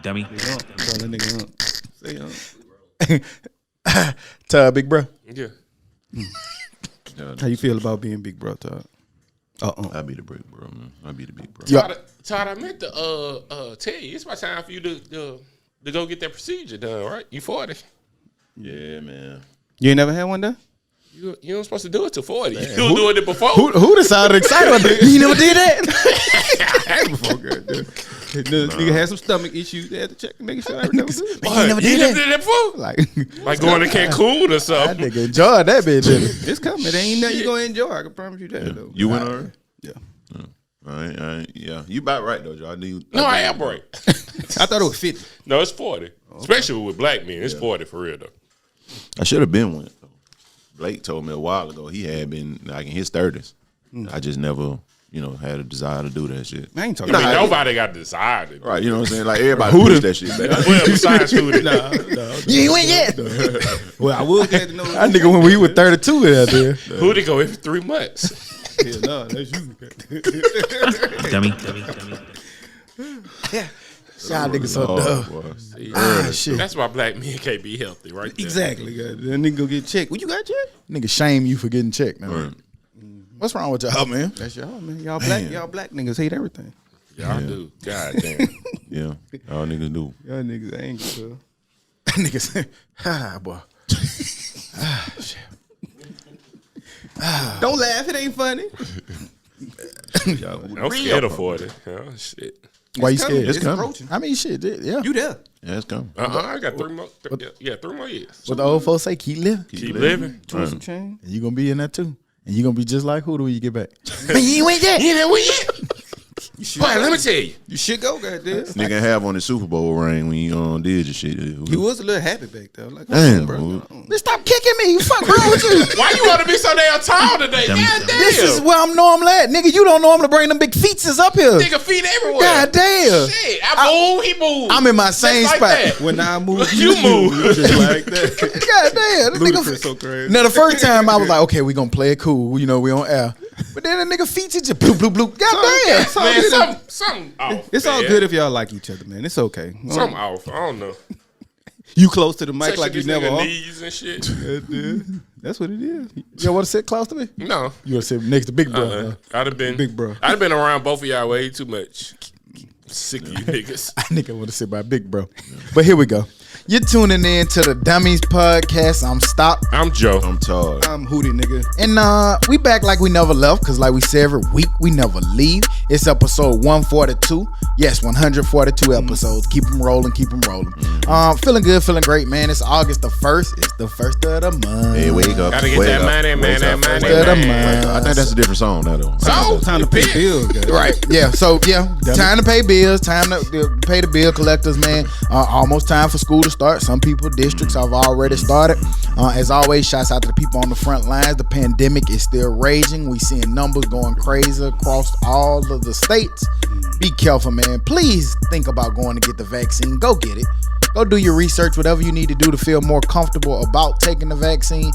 dummy. Call that nigga up. Todd, big bro. Yeah. How you feel about being big bro, Todd? I be the big bro, man. I be the big bro. Todd, I meant to tell you, it's my time for you to go get that procedure done, right? You 40. Yeah, man. You ain't never had one done? You ain't supposed to do it till 40. You were doing it before. Who decided excited about that? You never did that? I had before, girl. Nigga had some stomach issues. They had to check, making sure everything was good. You never did that before? Like going to Cancun or That something. nigga enjoyed that bitch. It's coming. It ain't nothing you gonna enjoy. I can promise you that. Though. You went already? Yeah. Yeah. You about right though, Joe. I am right. I thought it was 50. No, it's 40. Okay. Especially with black men. It's 40 for real though. I should have been one. Blake told me a while ago he had been like in his 30s. I just never, had a desire to do that shit. I ain't talking about nobody got decided. Right, you know what I'm saying? Like everybody push that shit. Well, besides Hootie. No. You ain't went yet. Well, I would get to know that nigga when we were 32 out there. Hootie go every 3 months. Yeah, no, that's you. Dummy. Yeah. Y'all niggas so dumb. Shit. That's why black men can't be healthy, right there. Exactly. That nigga go get checked. What you got checked? Nigga shame you for getting checked, man. Right. What's wrong with y'all, man? That's y'all, man. Y'all black niggas hate everything. Y'all do. God damn. Yeah. All niggas do. Y'all niggas angry, bro. Niggas, boy. Shit. Don't laugh. It ain't funny. I'm scared of 40. Oh, shit. Why you scared? It's coming. Approaching. I mean, shit. Yeah. You there. Yeah, it's coming. I got 3 more. 3 more years. What the old folks say, keep living. Keep living. Twist and chain. And you going to be in that too. And you going to be just like who when you get back. Man, you ain't went yet. You ain't went yet. Boy, let me tell you. You should go, goddamn. Nigga have on the Super Bowl ring when you did your shit. He was a little happy back there. Like, damn, bro. Man, stop kicking me. You fuck wrong with you. Why you want to be so damn tall today? God damn. This is where I'm normally at. Nigga, you don't normally bring them big feetses up here. Nigga feet everywhere. God damn. Shit. I move, he move. I'm in my same like spot. that. When I move, You move. Just like that. God damn. This Ludacris nigga, so crazy. now, the first time I was like, okay, we going to play it cool. We on air. But then the nigga feet just bloop, bloop, bloop. God damn. Man, something off. It's all good if y'all like each other, man. It's okay. Something off. I don't know. You close to the mic Touching like you this never nigga are. knees and shit. That's what it is. You want to sit close to me? No. You want to sit next to Big Bro? I'd have been Big bro. I'd have been around both of y'all way too much. Sick of you niggas. I think I want to sit by Big Bro. But here we go. You're tuning in to the Dummies Podcast. I'm Stop. I'm Joe. I'm Todd. I'm Hootie, nigga. And we back like we never left, because like we say every week, we never leave. It's episode 142. Yes, 142 episodes. Keep them rolling, keep them rolling. Feeling good, feeling great, man. It's August the 1st. It's the first of the month. Hey, wake up. Gotta get wake that up, money, man. wake That up, money, wake up. man. I think that's a different song now, though. So, Time to pay bills, guys. Right, yeah. So, yeah, time to pay bills, time to pay the bill collectors, man. Almost time for school to start. Some people, districts have already started. As always, shouts out to the people on the front lines. The pandemic is still raging. We seeing numbers going crazy across all of the states. Be careful, man. Please think about going to get the vaccine. Go get it. Go do your research, whatever you need to do to feel more comfortable about taking the vaccine.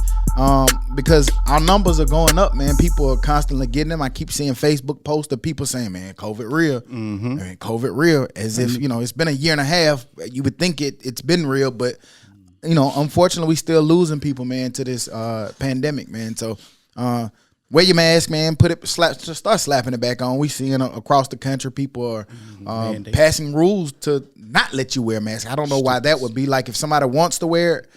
Because our numbers are going up, man. People are constantly getting them. I keep seeing Facebook posts of people saying, man, COVID real. I mean, COVID real. As if, it's been a year and a half. You would think it's been real, but, unfortunately, we still losing people, man, to this pandemic, man. So, wear your mask, man. Start slapping it back on. We seeing across the country people are passing rules to not let you wear a mask. I don't know why that would be. Like if somebody wants to wear it,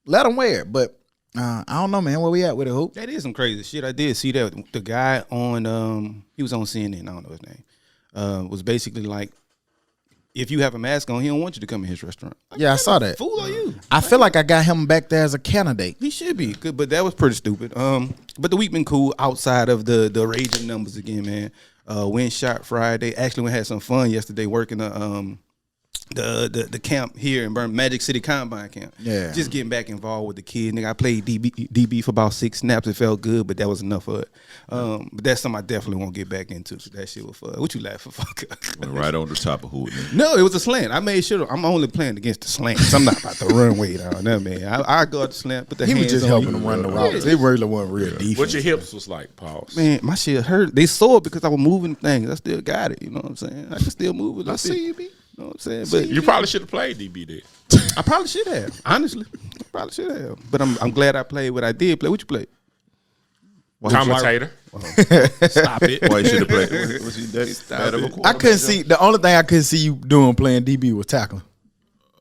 let them wear it. But I don't know, man. Where we at with it, Hoop? That is some crazy shit. I did see that. The guy on, he was on CNN. I don't know his name. Was basically like, if you have a mask on, he don't want you to come in his restaurant. Like, yeah, I saw that. Fool are you? I feel like I got him back there as a candidate. He should be good, but that was pretty stupid. But the week been cool outside of the raging numbers again, man. Wind shot Friday. Actually, we had some fun yesterday working the camp here in Magic City Combine Camp. Yeah. Just getting back involved with the kids. Nigga, I played DB for about 6 snaps. It felt good, but that was enough of it. But that's something I definitely won't get back into. So that shit was fun. What you laughing for? Went right on the top of Hootie. No, it was a slant. I made sure I'm only playing against the slants. I'm not about to run way down there, man. I go at the slant, put the hands on. He was just helping him run the routes. They really wasn't real defense. What your hips was like, pause. Man, my shit hurt. They saw it because I was moving things. I still got it. You know what I'm saying? I can still move it. I see you, B. You know what I'm saying? But You probably should have played DB there. I probably should have. Honestly, I probably should have. But I'm glad I played what I did play. What you played? Commentator. Stop it. Boy, you should have played. Was he that bad of a I quarterback? couldn't see. The only thing I couldn't see you doing playing DB was tackling.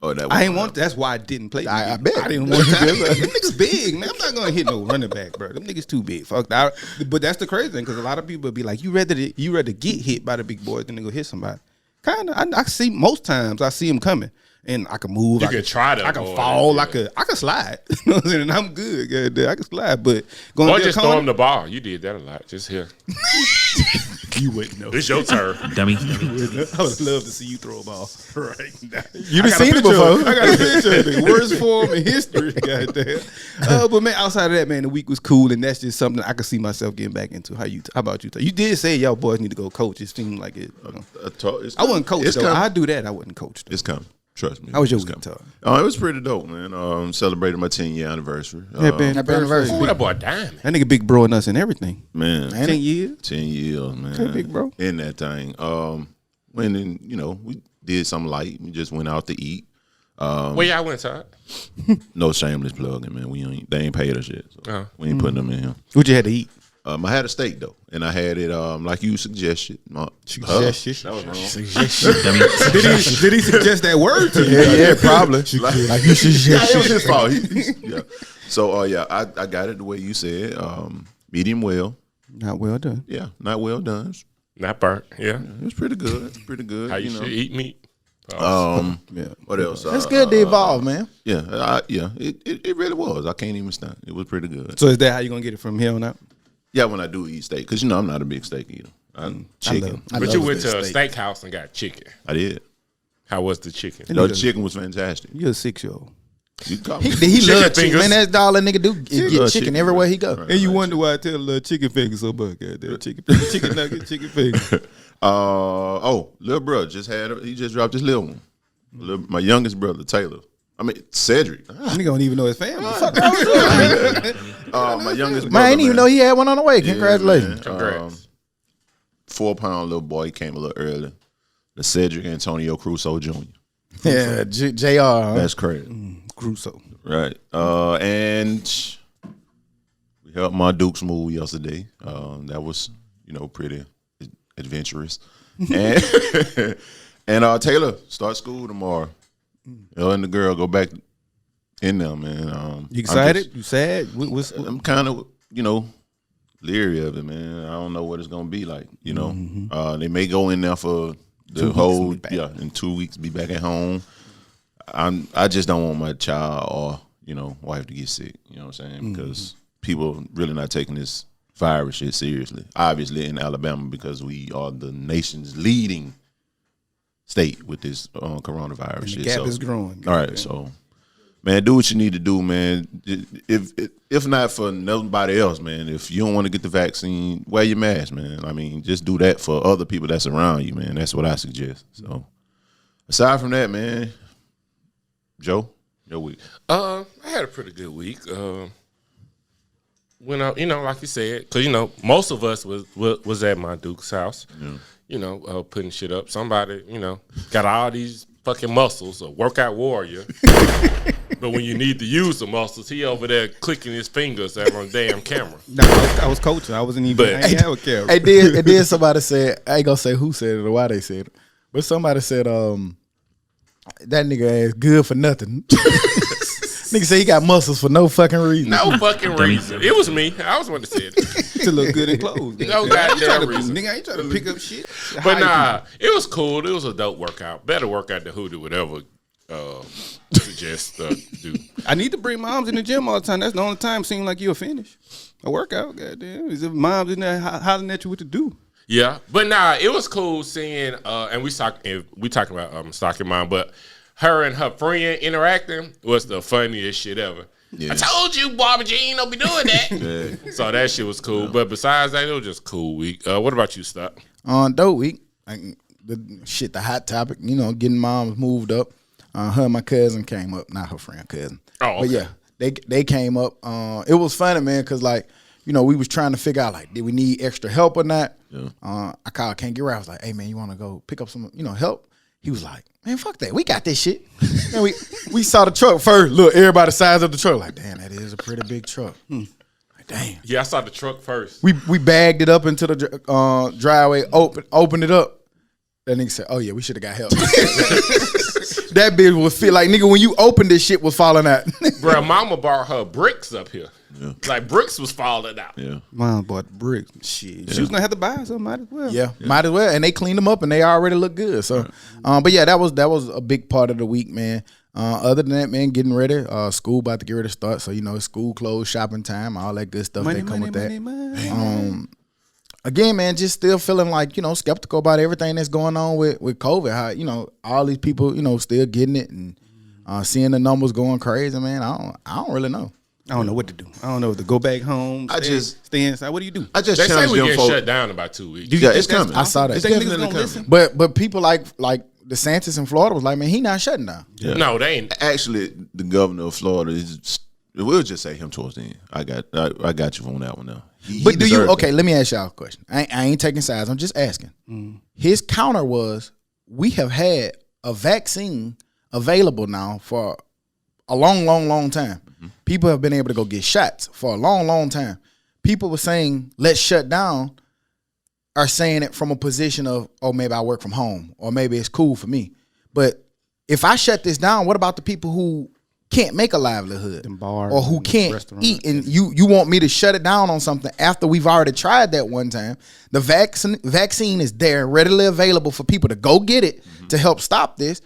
Oh, that was I ain't want. That's why I didn't play. I bet. I didn't want to. Them niggas big, man. I'm not gonna hit no running back, bro. Them niggas too big. Fuck that. But that's the crazy thing because a lot of people be like, you rather get hit by the big boys than to go hit somebody. Kind of. I see most times I see them coming. And I can move. You can try to I can avoid fall. it, I can slide. You know what I'm saying? And I'm good. Goddamn. I can slide. But going Or to just throw him the ball. You did that a lot. Just here. you wouldn't know. It's your turn. Dummy. I would love to see you throw a ball right now. You done seen it before. I got a picture of it. Worst form in history. Goddamn. But man, outside of that, man, the week was cool, and that's just something I could see myself getting back into. How about you? You did say y'all boys need to go coach. It seemed like it. You know. I wasn't coach though. I do that. I wasn't coach though. It's coming. Trust me. How was your It's week, coming. Todd? It was pretty dope, man. Celebrated my 10-year anniversary. Happy anniversary. Ooh, that boy diamond. That nigga big bro and us and everything. Man, 10 years. 10 years, man. Okay, big bro. In that thing. When we did something light. We just went out to eat. Where y'all went, Todd? No shameless plugging, man. They ain't paid us yet. So we ain't putting them in here. What you had to eat? I had a steak though, and I had it like you suggested. That was wrong. Dummy. Did he suggest that word to you? Yeah, probably. Like you should Yeah, it was his fault. Yeah. So I got it the way you said. Medium well. Not well done. Yeah, not well done. Not burnt. Yeah. It was pretty good. Pretty good. How you should eat meat. Yeah. What else? That's good to evolve, man. Yeah, it really was. I can't even stand. It was pretty good. So is that how you gonna get it from here on out? Yeah, when I do eat steak, because I'm not a big steak eater. I'm chicken. But you went to a steakhouse and got chicken. I did. How was the chicken? No, the chicken was fantastic. You're a 6-year-old. You can call me. He Chicken love chicken, fingers. man. That's all that nigga do. Get love chicken chicken, everywhere right. he go. Right. And you wonder why I tell a little chicken finger so much. Goddamn chicken nugget, chicken finger. Little brother he just dropped his little one. My youngest brother, Taylor. Cedric. Nigga don't even know his family. Fuck My youngest brother. Man, I didn't even know he had one on the way. Congratulations. Congrats. 4-pound little boy. He came a little early. The Cedric Antonio Crusoe Jr. Yeah, JR. Huh? That's crazy. Crusoe. Right. And we helped my Dukes move yesterday. That was, pretty adventurous. And Taylor start school tomorrow. And the girl go back in there, man. You excited? You sad? I'm kind of, leery of it, man. I don't know what it's gonna be like. They may go in there for the whole in 2 weeks, be back at home. I just don't want my child or wife to get sick. You know what I'm saying? Because people really not taking this virus shit seriously. Obviously in Alabama, because we are the nation's leading state with this coronavirus And the shit. gap is growing. All right, so man, do what you need to do, man. If not for nobody else, man. If you don't want to get the vaccine, wear your mask, man. Just do that for other people that's around you, man. That's what I suggest. So, aside from that, man, Joe, your week. I had a pretty good week. When I, like you said, because most of us was at my Duke's house. Yeah. Putting shit up. Somebody, got all these fucking muscles, a workout warrior. But when you need to use the muscles, he over there clicking his fingers on the damn camera. No, I was coaching. I wasn't even. I didn't have a camera. Hey, did somebody said, I ain't gonna say who said it or why they said it, but somebody said, that nigga ass good for nothing. Nigga say he got muscles for no fucking reason. No fucking reason. It was me. I was the one that said it. To look good in clothes. No goddamn reason. Nigga, I ain't trying to pick up shit. But nah, it was cool. It was a dope workout. Better workout than who do whatever suggest do. I need to bring moms in the gym all the time. That's the only time it seems like you'll finish a workout. Goddamn, is if moms in there hollering at you what to do. Yeah, but nah, it was cool seeing. And we talking about stalking mom, but her and her friend interacting was the funniest shit ever. Yeah. I told you, Barbara Jean, don't be doing that. Yeah. So that shit was cool. Yeah. But besides that, it was just cool week. What about you, Stock? On dope week, the hot topic, getting moms moved up. Her and my cousin came up, not her friend, cousin. Oh, okay. But yeah, they came up. It was funny, man, because we was trying to figure out did we need extra help or not. Yeah. I called Can't Get Right. I was like, hey man, you want to go pick up some help? He was like, man, fuck that. We got this shit. And we saw the truck first. Look, everybody size up the truck. Like, damn, that is a pretty big truck. Like, damn. Yeah, I saw the truck first. We bagged it up into the driveway, opened it up. That nigga said, oh, yeah, we should have got help. That bitch would feel like, nigga, when you opened this shit was falling out. Bro, mama brought her bricks up here. Yeah. Like, bricks was falling out. Yeah. Mom bought bricks. Shit. Yeah. She was going to have to buy some, might as well. Yeah, might as well. And they cleaned them up, and they already look good. So, but yeah, that was a big part of the week, man. Other than that, man, getting ready. School about to get ready to start. So, it's school clothes, shopping time, all that good stuff that come with that. Again, man, just still feeling like, skeptical about everything that's going on with COVID. How, all these people, still getting it and seeing the numbers going crazy, man. I don't really know. I don't know what to do. I don't know if to go back home, stay inside. What do you do? They say we get shut down in about 2 weeks. It's coming. I saw that. It's definitely coming. But people like DeSantis in Florida was like, man, he not shutting down. Yeah. No, they ain't. Actually, the governor of Florida is. We'll just say him towards the end. I got you on that one now. But do you? Okay, let me ask y'all a question. I ain't taking sides. I'm just asking. His counter was, we have had a vaccine available now for a long, long, long time. People have been able to go get shots for a long, long time. People were saying, let's shut down, are saying it from a position of, oh, maybe I work from home, or maybe it's cool for me. But if I shut this down, what about the people who can't make a livelihood, or who can't eat? And you want me to shut it down on something after we've already tried that one time? The vaccine is there, readily available for people to go get it to help stop this.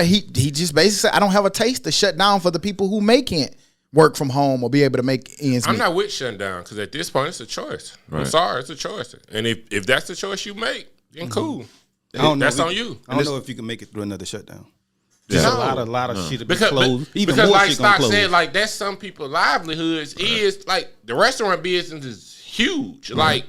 He just basically said, I don't have a taste to shut down for the people who can't work from home or be able to make ends meet. I'm not with shutting down, because at this point it's a choice. Right. I'm sorry, it's a choice. And if that's the choice you make, then cool. That's on you. I don't know if you can make it through another shutdown. There's a lot of shit to be closed. Because like Stock said, like, that's some people's livelihoods is like, the restaurant business is huge. Like,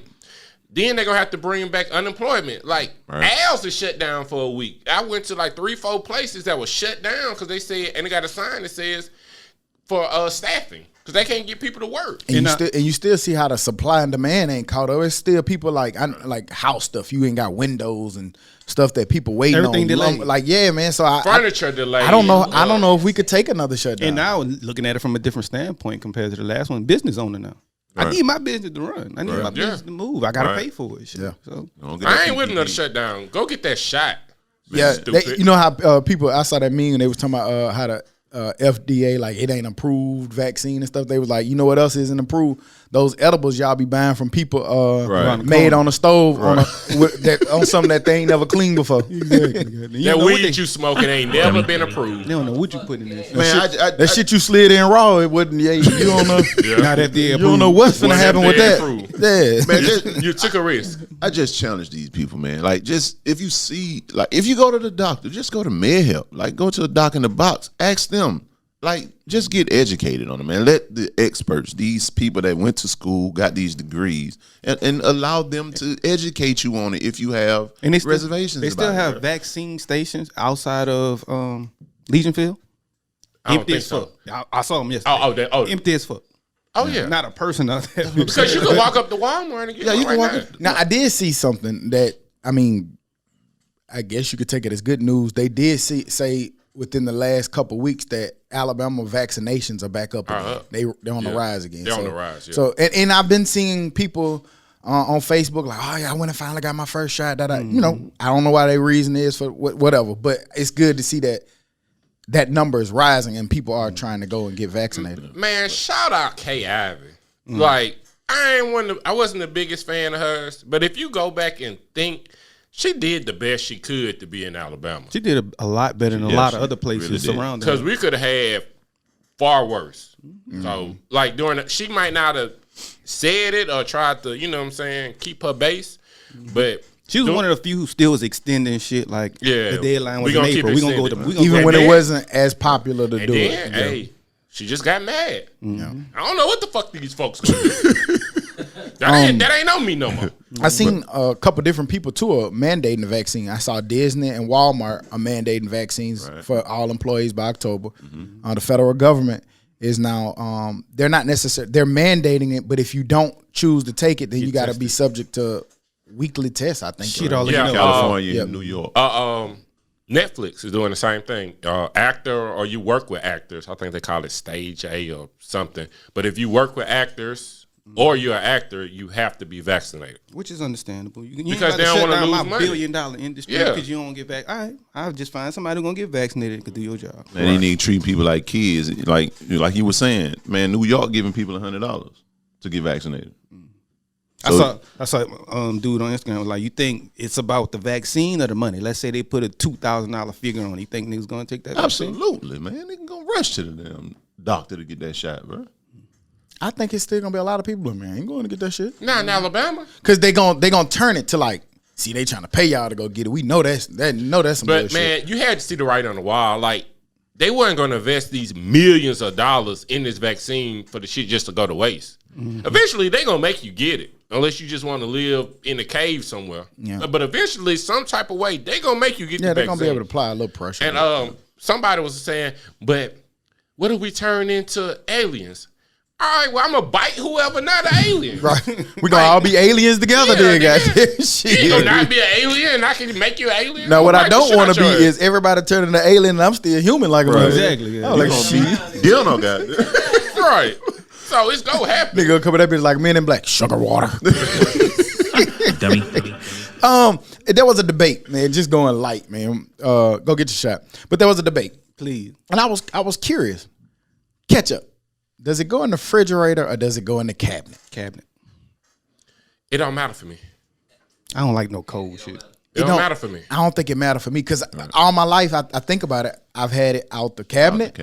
then they're gonna have to bring back unemployment. Like, Al's is shut down for a week. I went to like 3-4 places that was shut down because they said, and they got a sign that says for staffing, because they can't get people to work. And you still see how the supply and demand ain't caught up. It's still people like house stuff. You ain't got windows and stuff that people waiting everything on. Delayed. Like, yeah, man. So furniture delayed. I don't know. I don't know if we could take another shutdown. And now looking at it from a different standpoint compared to the last one, business owner now. I need my business to run. I need my business to move. I gotta pay for it. Shit. Yeah. So I ain't with another shutdown. Go get that shot. Yeah. You know how people? I saw that meme and they was talking about how the FDA, like, it ain't approved vaccine and stuff. They was like, you know what else isn't approved? Those edibles y'all be buying from people made on a stove on something that they ain't never cleaned before. Exactly. That weed you smoking ain't never been approved. They don't know what you put in this. Man, that shit you slid in raw, it wouldn't. Yeah, you don't know. Not FDA approved. You don't know what's gonna happen with that. Man, you took a risk. I just challenge these people, man. Like, just if you see, like, if you go to the doctor, just go to MedHelp. Like, go to the doc in the box. Ask them. Like, just get educated on it, man. Let the experts, these people that went to school, got these degrees, and allow them to educate you on it if you have reservations. They still have vaccine stations outside of Legion Field. Empty as fuck. I saw them yesterday. Empty as fuck. Oh, yeah. Not a person out there. Because you can walk up to Walmart and get you can walk now. Now, I did see something that, I mean, I guess you could take it as good news. They did say within the last couple of weeks that Alabama vaccinations are back up again. They're on the rise again. They're on the rise, yeah. So, and I've been seeing people on Facebook like, oh, yeah, I went and finally got my first shot. I don't know why their reason is for whatever, but it's good to see that number is rising and people are trying to go and get vaccinated. Man, shout out Kay Ivey. Like, I wasn't the biggest fan of hers, but if you go back and think, she did the best she could to be in Alabama. She did a lot better than a lot of other places surrounding her. Because we could have had far worse. So, like, she might not have said it or tried to, you know what I'm saying, keep her base, but she was one of the few who still was extending shit. Like, the deadline was in April. We're going to go even when it wasn't as popular to do it. Hey, she just got mad. I don't know what the fuck these folks gonna do. That ain't on me no more. I seen a couple different people too are mandating the vaccine. I saw Disney and Walmart are mandating vaccines for all employees by October. The federal government is now they're not necessarily they're mandating it, but if you don't choose to take it, then you got to be subject to weekly tests. I think. California, New York. Netflix is doing the same thing. Actor or you work with actors. I think they call it Stage A or something. But if you work with actors or you're an actor, you have to be vaccinated. Which is understandable. You Because they don't want to lose my money. $1 billion industry because you don't get back. All right, I'll just find somebody who's going to get vaccinated to do your job. And they need to treat people like kids. Like you were saying, man, New York giving people $100 to get vaccinated. So, I saw dude on Instagram was like, you think it's about the vaccine or the money? Let's say they put a $2,000 figure on it. You think niggas gonna take that? absolutely, man. They can go rush to the damn doctor to get that shot, bro. I think it's still gonna be a lot of people, man. Ain't going to get that shit. Not in Alabama. Cause they gonna turn it to like, see, they trying to pay y'all to go get it. We know that's some But bullshit. man, you had to see the writing on the wall. Like they weren't going to invest these millions of dollars in this vaccine for the shit just to go to waste. Eventually, they gonna make you get it, unless you just want to live in a cave somewhere. Yeah. But eventually, some type of way, they gonna make you get Yeah, the they're vaccine. gonna be able to apply a little pressure. And somebody was saying, but what if we turn into aliens? All right, well, I'm gonna bite whoever not an alien. right, we gonna all be aliens together, then, guys. You Shit. gonna not be an alien, and I can make you an alien. Now, what I'll I bite the don't shit want out to be your ass. is everybody turning to alien, and I'm still human, like a mother. Exactly, yeah. I'm like, You shit. Dino got it. Right. So it's gonna happen. Nigga come at that bitch like Men in Black, sugar water. Dummy. There was a debate, man. Just going light, man. Go get your shot. But there was a debate, Please. and I was curious. Ketchup, does it go in the refrigerator or does it go in the cabinet? Cabinet. It don't matter for me. I don't like no cold shit. It don't matter for me. I don't think it matter for me because all my life I think about it. I've had it out the cabinet,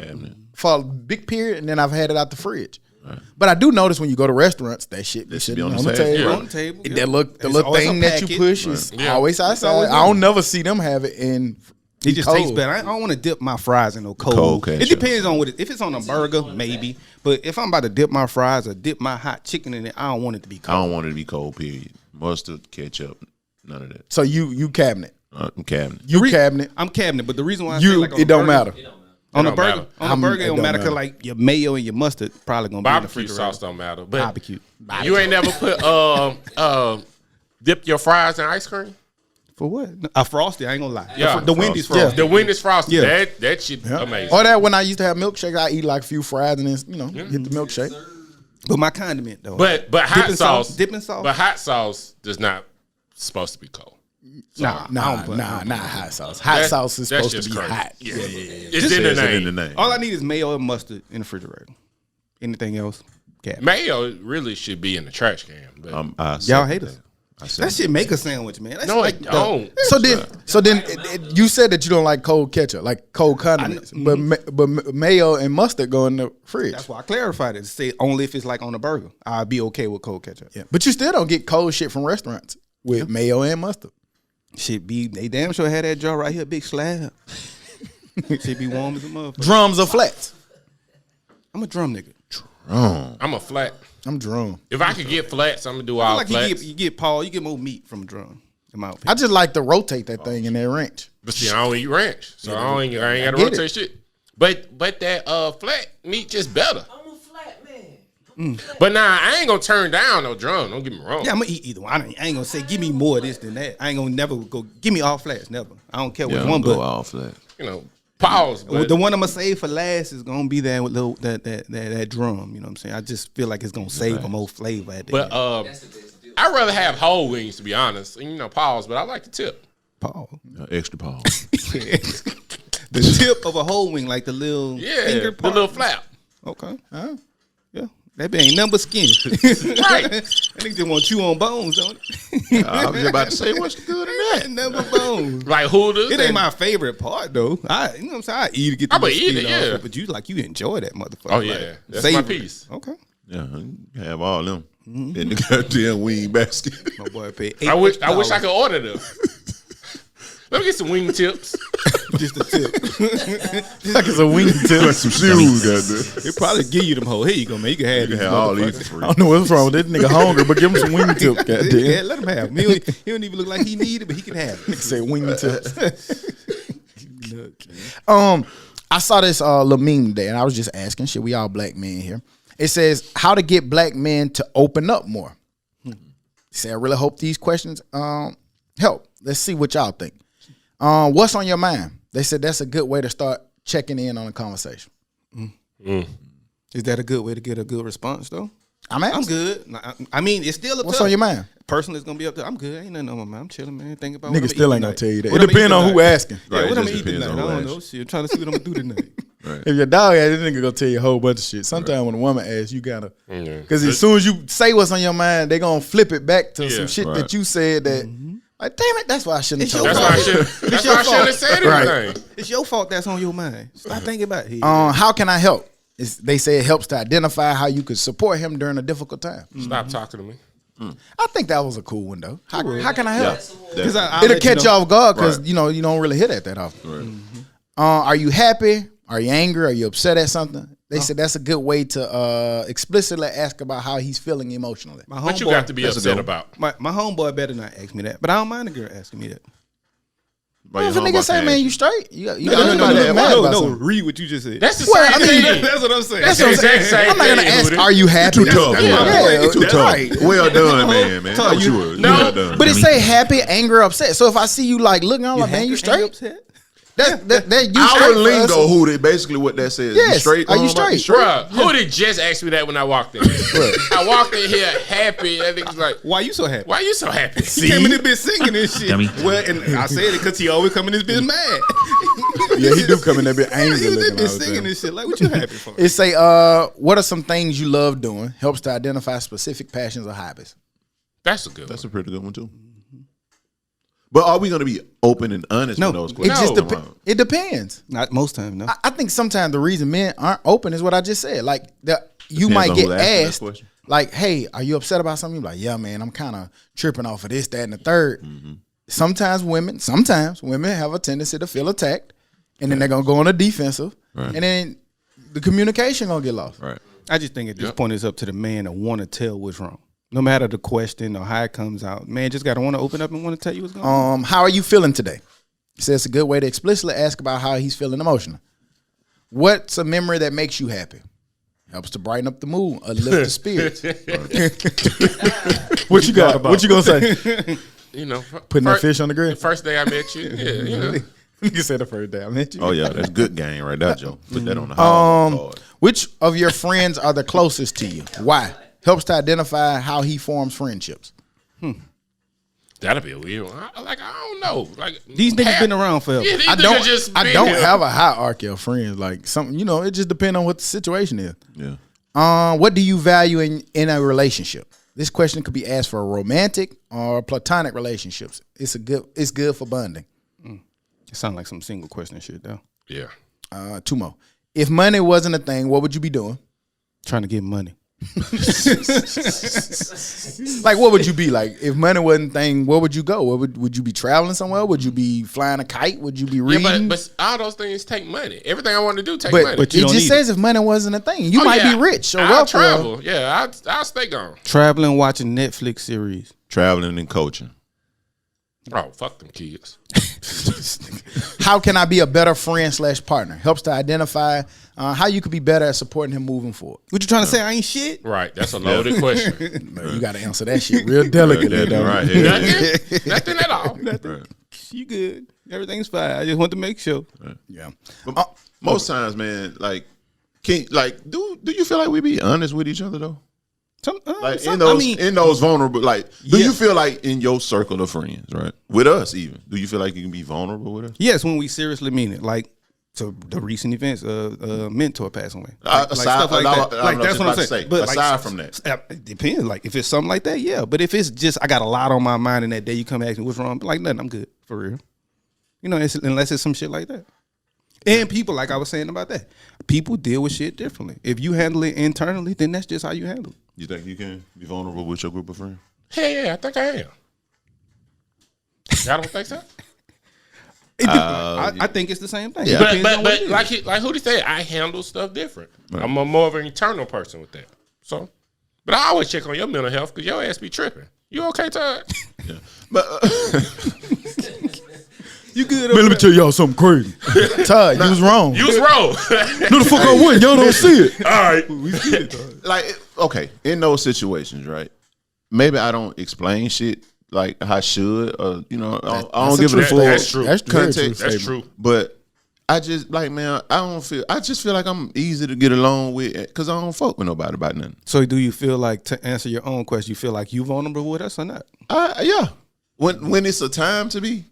for a big period, and then I've had it out the fridge. Right. But I do notice when you go to restaurants, that shit be sitting on the table. Yeah. On the table. The yeah. little It's always thing a that you packet. push is Yeah. always outside. always I don't never see them have it in. It just cold. tastes better. I don't want to dip my fries in no cold. Cold It ketchup. depends on what it. If it's on a burger, maybe. But if I'm about to dip my fries or dip my hot chicken in it, I don't want it to be I cold. don't want it to be cold, period. Mustard, ketchup, none of that. So you cabinet, Cabinet. cabinet. I'm cabinet, but the reason why I You say like on it a don't burger- matter. On It a don't burger, matter. on a burger, it it don't don't matter because matter. like your mayo and your mustard probably gonna be in the Barbecue refrigerator. sauce don't matter. But Barbecue. you ain't never put dip your fries in ice cream? For what? A Frosty, I ain't gonna lie. Yeah. The Wendy's Yeah. Frosty. The Wendy's Frosty. Yeah. That shit amazing. Or that when I used to have milkshakes, I eat like a few fries and then get the milkshake. But my condiment though. But hot Dipping sauce, dipping sauce. But hot sauce does not supposed to be cold. nah, Nah, hot sauce. Hot That- sauce is that's supposed to just be crazy. hot. Yeah. It's Just in the Says it name. in the name. All I need is mayo and mustard in the refrigerator. Anything else? Cabinet. Mayo really should be in the trash can. But Y'all hate us. I said That shit make a sandwich, man. That's no, like it don't. So then, you said that you don't like cold ketchup, like cold condiments, but mayo and mustard go in the fridge. That's why I clarified it. To say only if it's like on a burger, I'd be okay with cold ketchup. Yeah, but you still don't get cold shit from restaurants with mayo and mustard. Shit be they damn sure had that jar right here, big slab. Shit be warm as a motherfucker. Drums or flats? I'm a drum nigga. I'm a flat. I'm drum. If I could get flats, I'm gonna do I all feel like flats. you get more meat from a drum. In my I opinion. just like to rotate that thing in that wrench. But see, I don't eat ranch, so I ain't gotta get rotate it. shit. But that flat meat just better. I'm a flat man. But nah, I ain't gonna turn down no drum. Don't get me wrong. Yeah, I'm gonna eat either one. I ain't gonna say give me more of this than that. I ain't gonna never go give me all flats. Never. I don't care which one, go but all flat. You know, pause. But the one I'm gonna save for last is gonna be that with that drum. You know what I'm saying? I just feel like it's gonna save a more flavor at the but end. I'd rather have whole wings to be honest. And, pause. But I like the tip. Paul. Extra pause. The tip of a whole wing, like the little Yeah, finger the part. little flap. Okay. Yeah. That bitch ain't nothing but skinny. Right. That nigga just want to chew on bones, don't it? I was just about to say, what's good in that? Nothing but bones. Like Hooters. It ain't my favorite part though. You know what I'm saying? I eat it, get the I'ma little eat it, skin off yeah. it, but you enjoy that motherfucker. Oh, yeah. Like, That's savor my it. piece. Okay. Yeah, you have all them in the goddamn wing basket. My boy paid $8. I wish I could order them. Let me get some wing tips. Just a tip. Like it's a wing tip. Some shoes, goddamn. They probably give you them whole. Here you go, man. You can have You these can have all motherfuckers. these for free. I don't know what's wrong with this nigga hungry, but give him some wing tip, goddamn. Yeah, let him have them. He don't even look like he need it, but he can have it. Say wing tips. I saw this little meme today, and I was just asking, shit, we all black men here. It says, how to get black men to open up more. Say, I really hope these questions help. Let's see what y'all think. What's on your mind? They said that's a good way to start checking in on a conversation. Is that a good way to get a good response though? I'm good. I mean, it's still What's on your mind? Personally, it's gonna be up there. I'm good. Ain't nothing on my mind. I'm chilling, man. Think about Niggas still ain't gonna tell you that. What It depends on who asking. Yeah, Right, what it I'm just eating depends tonight. on I who don't know. asks. Shit, I'm trying to see what I'm gonna do tonight. If your dog asks, this nigga gonna tell you a whole bunch of shit. Sometimes when a woman asks, you gotta, because as soon as you say what's on your mind, they gonna flip it back to some shit that you said that. Like, damn it, that's why I shouldn't have told you. That's why I shouldn't have said anything. It's your fault that's on your mind. Stop thinking about it. How can I help? They say it helps to identify how you could support him during a difficult time. Stop talking to me. I think that was a cool one though. How can I help? Because It'll catch you off guard because you don't really hear that often. Are you happy? Are you angry? Are you upset at something? They said that's a good way to explicitly ask about how he's feeling emotionally. What you got to be upset about? My homeboy better not ask me that, but I don't mind a girl asking me that. Well, if a nigga say, man, you straight? You got No, read what you just said. That's the same thing. That's what I'm saying. That's what I'm saying. I'm not gonna ask, are you happy? Too tough. Yeah, Too tough. Well done, man. That's what you were. Well done. But it say happy, angry, upset. So if I see you like looking, I'm like, man, you straight? Upset? That you Our straight lingo, who they basically what that says. Yes. You straight? Are you straight? Bruh, who did just ask me that when I walked in? I walked in here happy. That nigga's like, Why you so happy? why you so happy? He came in this bitch singing this shit. Dummy. Well, and I said it because he always come in this bitch mad. Yeah, he do come in that bit He angry was in looking. this singing this shit. Like, what you happy for? It say, what are some things you love doing? Helps to identify specific passions or hobbies. That's a good That's one. a pretty good one too. But are we going to be open and honest with those It questions? just it depends. Not most times, no. I think sometimes the reason men aren't open is what I just said. Like you Depends might on get who's asking that asked, question. like, "Hey, are you upset about something?" You're like, "Yeah, man, I'm kind of tripping off of this, that, and the third. Sometimes women have a tendency to feel attacked, and then they're gonna go on the defensive, and then the communication gonna get lost. Right. I just think at this point it's up to the man to want to tell what's wrong. No matter the question or how it comes out, man just gotta want to open up and want to tell you what's going on. How are you feeling today? He says it's a good way to explicitly ask about how he's feeling emotionally. What's a memory that makes you happy? Helps to brighten up the mood, lift the spirits. What you got? What you gonna say? You know, Putting that fish on the grill? The first day I met you, yeah, you know. You said the first day I met you. Oh yeah, that's good game right there, Joe. Put that on the card. Which of your friends are the closest to you? Why? Helps to identify how he forms friendships. That'll be a weird one. I don't know. Like These niggas been around forever. Yeah, these I niggas don't been here. have a hierarchy of friends. Like something, it just depends on what the situation is. Yeah. What do you value in a relationship? This question could be asked for romantic or platonic relationships. It's good for bonding. It sounds like some single question shit though. Yeah. Two more. If money wasn't a thing, what would you be doing? Trying to get money. Like, what would you be like if money wasn't a thing? Where would you go? Would you be traveling somewhere? Would you be flying a kite? Would you be reading? Yeah, but all those things take money. Everything I want to do take But money. it just says if money wasn't a thing, you might be rich or I'll wealthy. travel. Yeah, I'll stay gone. Traveling, watching Netflix series. Traveling and coaching. Oh, fuck them kids. How can I be a better friend / partner? Helps to identify how you could be better at supporting him moving forward. What you trying to say? I ain't shit. Right, that's a loaded question. Man, you got to answer that shit real delicately. though. Right. Yeah. Nothing at all. Right. You good? Everything's fine. I just want to make sure. Yeah. But most times, man, like, do you feel like we be honest with each other though? Like in those vulnerable, like, do you feel like in your circle of friends, right, with us even, do you feel like you can be vulnerable with us? Yes, when we seriously mean it. Like to the recent events, mentor passing away. Aside, stuff like that. Like That's what I'm saying. But aside from that, it depends. Like if it's something like that, yeah. But if it's just I got a lot on my mind and that day you come ask me what's wrong, like nothing, I'm good for real. Unless it's some shit like that. And people, like I was saying about that, people deal with shit differently. If you handle it internally, then that's just how you handle it. you think you can be vulnerable with your group of friends? Hell yeah, I think I am. Y'all don't think so? I think it's the same thing. Yeah. It depends on what But it is. like Hootie said, I handle stuff different. Right. I'm more of an internal person with that. So, but I always check on your mental health because your ass be tripping. You okay, Todd? Yeah, but you good? Man, let me tell y'all something crazy. Todd, you was wrong. You was wrong. No, the fuck I wouldn't. Y'all don't see it. All right. like, okay, in those situations, right? Maybe I don't explain shit like I should. You know, I don't give it a full That's true. That's very context. That's true. But I just like, man, I just feel like I'm easy to get along with because I don't fuck with nobody about nothing. So do you feel like, to answer your own question, you feel like you vulnerable with us or not? Yeah. When it's a time to be,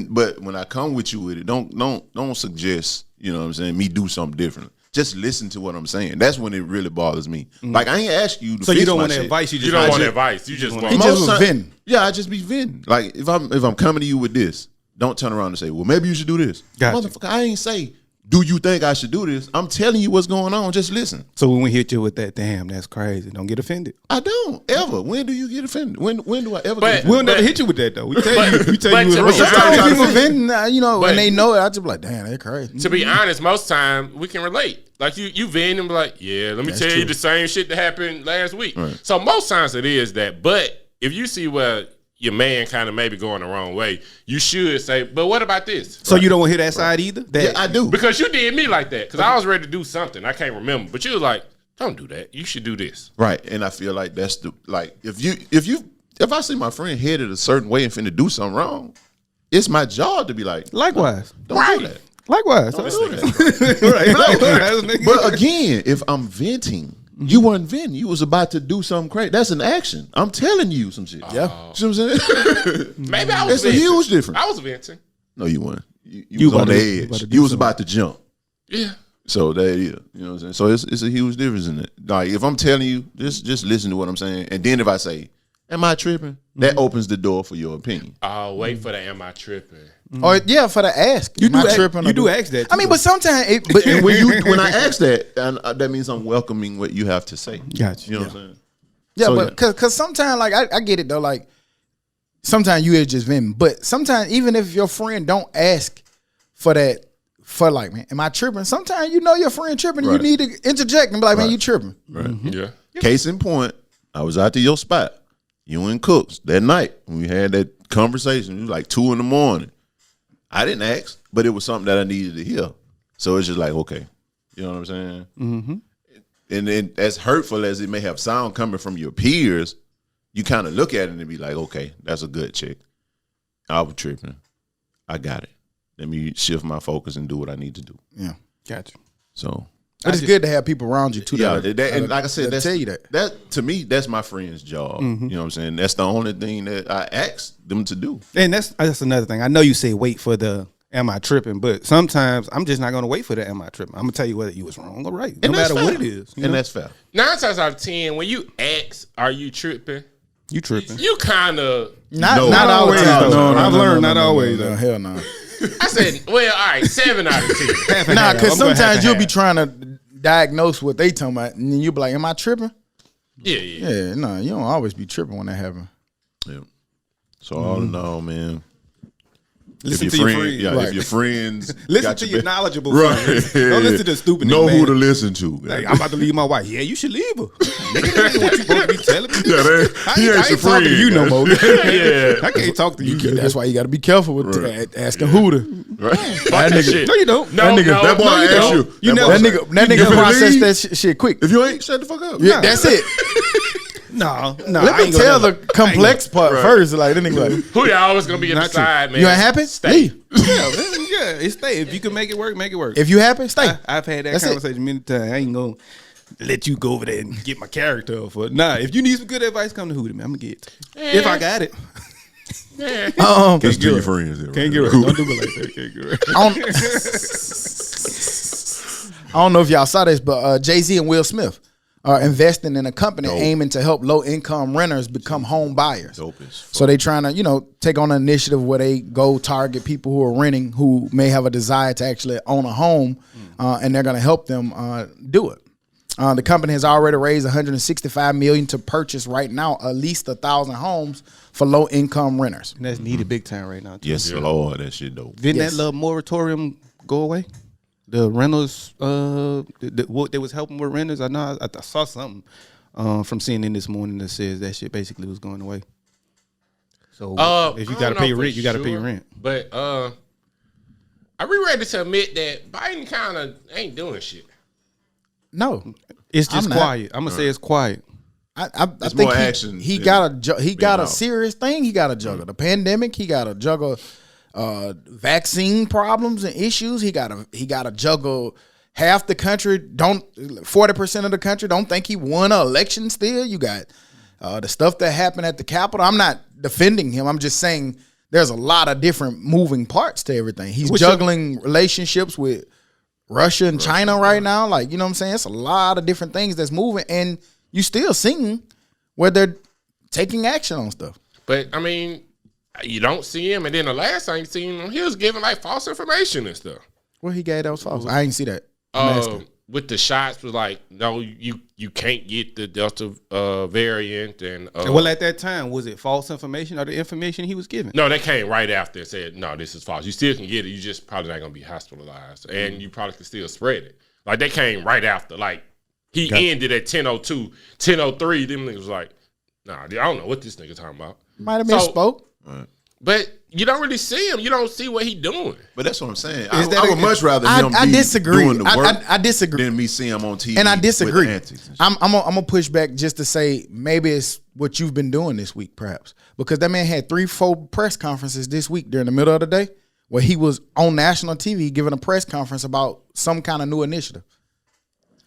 but when I come with you with it, don't suggest, you know what I'm saying, me do something different. Just listen to what I'm saying. That's when it really bothers me. Like I ain't ask you to So fix you don't my want shit. advice, You don't want advice. You just want. He just was venting. Yeah, I just be venting. Like if I'm coming to you with this, don't turn around and say, well, maybe you should do this. Gotcha. Motherfucker, I ain't say, do you think I should do this? I'm telling you what's going on. Just listen. So when we hit you with that, damn, that's crazy. Don't get offended. I don't ever. When do you get offended? When do I ever But- get offended? We'll never hit you with that though. We tell you but it's to wrong. be Sometimes honest- people venting, you know, But- and they know it. I just be like, damn, they're crazy. To be honest, most times we can relate. Like you vent and be like, yeah, let me tell you the same shit that happened last week. Right. So most times it is that. But if you see where your man kind of maybe going the wrong way, you should say, but what about this? So you don't want to hear that side either? That, Yeah, I do. Because you did me like that. Because I was ready to do something. I can't remember. But you was like, don't do that. You should do this. Right. And I feel like that's if I see my friend headed a certain way and finna do something wrong, it's my job to be like, Likewise. don't do that. Likewise. Don't do that. But again, if I'm venting, you weren't venting. You was about to do something crazy. That's an action. I'm telling you some shit. Yeah. See what I'm saying? Maybe I was It's a venting. huge difference. I was venting. No, you weren't. You You was on about the to- you about edge. to do You was something. about to jump. Yeah. So that is, you know what I'm saying? So it's a huge difference in it. Like if I'm telling you, just listen to what I'm saying. And then if I say, am I tripping? That opens the door for your opinion. Oh, wait for the am I tripping? Or yeah, for the ask. You Am I do tripping you or do ask that. I mean, but sometimes but And when I ask that, that means I'm welcoming what you have to say. Gotcha. You know what I'm saying? yeah, So, but cause sometimes like I get it though, like sometimes you is just venting. But sometimes even if your friend don't ask for that, for like, man, am I tripping? Sometimes you know your friend tripping, Right. you need to interject and be like, man, you tripping. Right. Yeah. Case in point, I was out to your spot. You and Cooks that night when we had that conversation. It was like 2 a.m. I didn't ask, but it was something that I needed to hear. So it's just like, okay, you know what I'm saying? Mm-hmm. And then as hurtful as it may have sound coming from your peers, you kind of look at it and be like, okay, that's a good chick. I was tripping. I got it. Let me shift my focus and do what I need to do. Yeah. Gotcha. So But it's good to have people around you too. yeah, that, and like I said, that that's tell you that. That to me, that's my friend's job. You know what I'm saying? That's the only thing that I ask them to do. And that's another thing. I know you say wait for the am I tripping, but sometimes I'm just not going to wait for the am I tripping. I'm going to tell you whether you was wrong or right, no And that's matter what fair. it is. You And know? that's fair. 9 times out of 10, when you ask, are you tripping? You tripping. You kind of. Not No. not always. No, though. no, I've learned not always, No, though. hell no. I said, well, all right, 7 out of 10. Nah, because I'm gonna have sometimes to you'll be have. trying to diagnose what they talking about, and then you'll be like, am I tripping? Yeah. Yeah, no, you don't always be tripping when that happens. Yeah. So all in all, man. Listen if to your your friend, friends. yeah, Right. if your friends Listen got to your your back- knowledgeable right. friends. Don't listen to the stupid Know nigga, who man. to listen to. Like, I'm about to leave my wife. Yeah, you should leave her. Nigga, that ain't what you supposed to be telling me. Yeah, he ain't I your ain't talking to friend. you no more. Yeah. I can't talk to you. That's why you got to be careful with asking who to. Right? Fuck that shit. No, you don't. No, That nigga- no, that boy no, you asked don't. you. You That never- boy That said, nigga "You never process leave? that shit quick. If you ain't, shut the fuck up. Yeah, that's it. No. Let I me ain't gonna tell never- the complex part first. Like, that nigga like, Who y'all always going to be at the Not true. side, man? you ain't happy? Stay. Leave. Yeah, it's stay. If you can make it work, make it work. If you happy, stay. I've had that That's it. conversation many times. I ain't gonna let you go over there and get my character up for it. Nah, if you need some good advice, come to Hootie, man. I'm gonna get it. If I got it. Yeah. Can't get your friends. There, Can't get right. Don't do me like that. Can't get right. I don't know if y'all saw this, but Jay-Z and Will Smith are investing in a company aiming to help low-income renters become home buyers. Dope as fuck. So they trying to, take on an initiative where they go target people who are renting who may have a desire to actually own a home, and they're going to help them do it. The company has already raised $165 million to purchase right now at least 1,000 homes for low-income renters. And that's needed big time right now. Too. Yes, Lord, that shit dope. Didn't Yes. that little moratorium go away? The rentals, what they was helping with renters. I know I saw something from CNN this morning that says that shit basically was going away. So if you I got to don't pay know your for rent, you got to pay your sure, rent. But are we ready to admit that Biden kind of ain't doing shit? No. It's just I'm not. quiet. I'm gonna say it's quiet. I It's think more action he than got a out. serious thing. He got to juggle the pandemic. He got to juggle vaccine problems and issues. He got to juggle half the country. 40% of the country don't think he won an election. Still, you got the stuff that happened at the Capitol. I'm not defending him. I'm just saying there's a lot of different moving parts to everything. He's juggling relationships with Russia and China right now. Like, you know what I'm saying? It's a lot of different things that's moving, and you still seeing where they're taking action on stuff. But I mean, you don't see him, and then the last time you seen him, he was giving like false information and stuff. Well, he gave that was false. I didn't see that. With the shots was like, no, you can't get the Delta variant, and well, at that time, was it false information or the information he was giving? no, they came right after and said, no, this is false. You still can get it, you just probably not gonna be hospitalized, and you probably can still spread it. Like they came right after, like he ended at 10:02, 10:03. Them niggas was like, nah, I don't know what this nigga talking about. Might have misspoke. But you don't really see him. You don't see what he doing. But that's what I'm saying. I would much rather him I be disagree. doing the work I disagree. than me seeing him on TV. And I disagree. With the antics and shit. I'm gonna push back just to say maybe it's what you've been doing this week, perhaps, because that man had 3-4 press conferences this week during the middle of the day where he was on national TV giving a press conference about some kind of new initiative.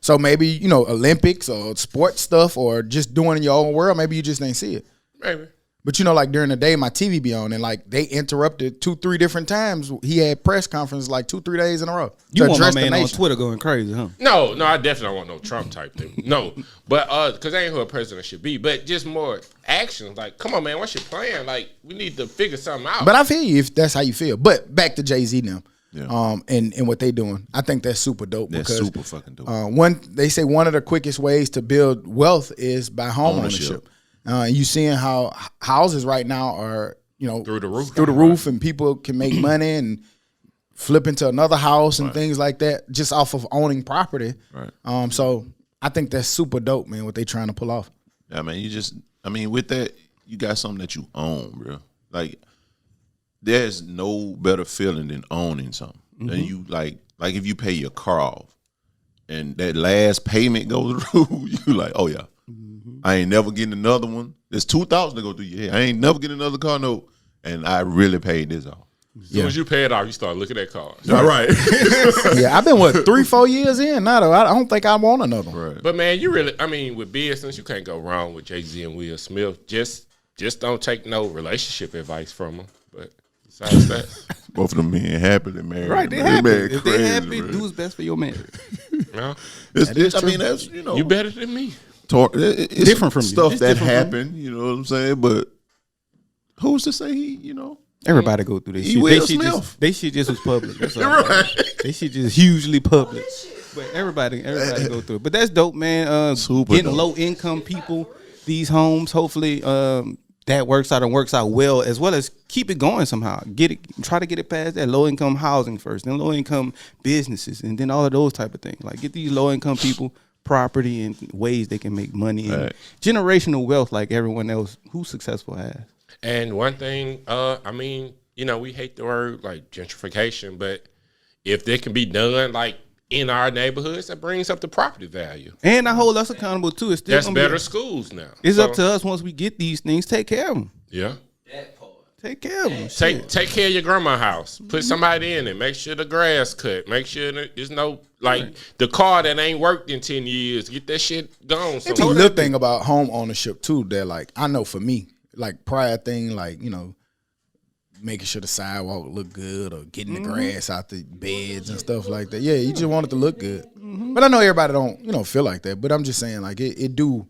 So maybe Olympics or sports stuff or just doing in your own world. Maybe you just didn't see it. Maybe. But like during the day, my TV be on, and like they interrupted 2-3 different times. He had press conferences like 2-3 days in a row. You want my address the man on nation. Twitter going crazy, huh? No, I definitely don't want no Trump type thing. No, but because that ain't who a president should be. But just more action. Like, come on, man, what's your plan? Like, we need to figure something out. But I feel you if that's how you feel. But back to Jay-Z now. Yeah. And what they doing. I think that's super dope. That's because, super fucking dope. They say one of the quickest ways to build wealth is by home ownership. You seeing how houses right now are, through the roof, and people can make money and flip into another house and things like that just off of owning property. Right. So I think that's super dope, man. What they trying to pull off. Yeah, man. With that, you got something that you own, bro. Like, there's no better feeling than owning something. Than you like if you pay your car off and that last payment goes through, you like, oh yeah. I ain't never getting another one. There's $2,000 to go through your head. I ain't never getting another car note, and I really paid this off. As soon as you pay it off, you start looking at cars. All right. Yeah, I've been 3-4 years in now. Though I don't think I want another one. Right. But man, with business, you can't go wrong with Jay-Z and Will Smith. Just don't take no relationship advice from them. But besides that, Both of them being happy they married. Right, they man. happy. married If crazy, they happy, man. do what's best for your man. no, That's you better than me. it's Different from you. stuff It's that different from happened. You know what I'm saying? But who's to say he? Everybody go through this He shit. Will Smith. They shit just was public. That's all. Right. They shit just hugely public. But everybody go through it. But that's dope, man. Super Getting dope. low income people these homes. Hopefully, that works out well as keep it going somehow. Try to get it past that low income housing first, then low income businesses, and then all of those type of things. Like get these low income people property and ways they can make money and generational wealth like everyone else who's successful has. And one thing, we hate the word like gentrification, but if they can be done like in our neighborhoods, that brings up the property value. And I hold us accountable too. It's still That's gonna better be, schools now. It's up to us once we get these things. Take care of them. Yeah. Take care of them. Take care of your grandma's house. Put somebody in it. Make sure the grass cut. Make sure there's no the car that ain't worked in 10 years. Get that shit gone. It's a little thing about home ownership too. That like I know for me, like pride thing, like making sure the sidewalk look good or getting the grass out the beds and stuff like that. Yeah, you just want it to look good. But I know everybody don't feel like that. But I'm just saying like it do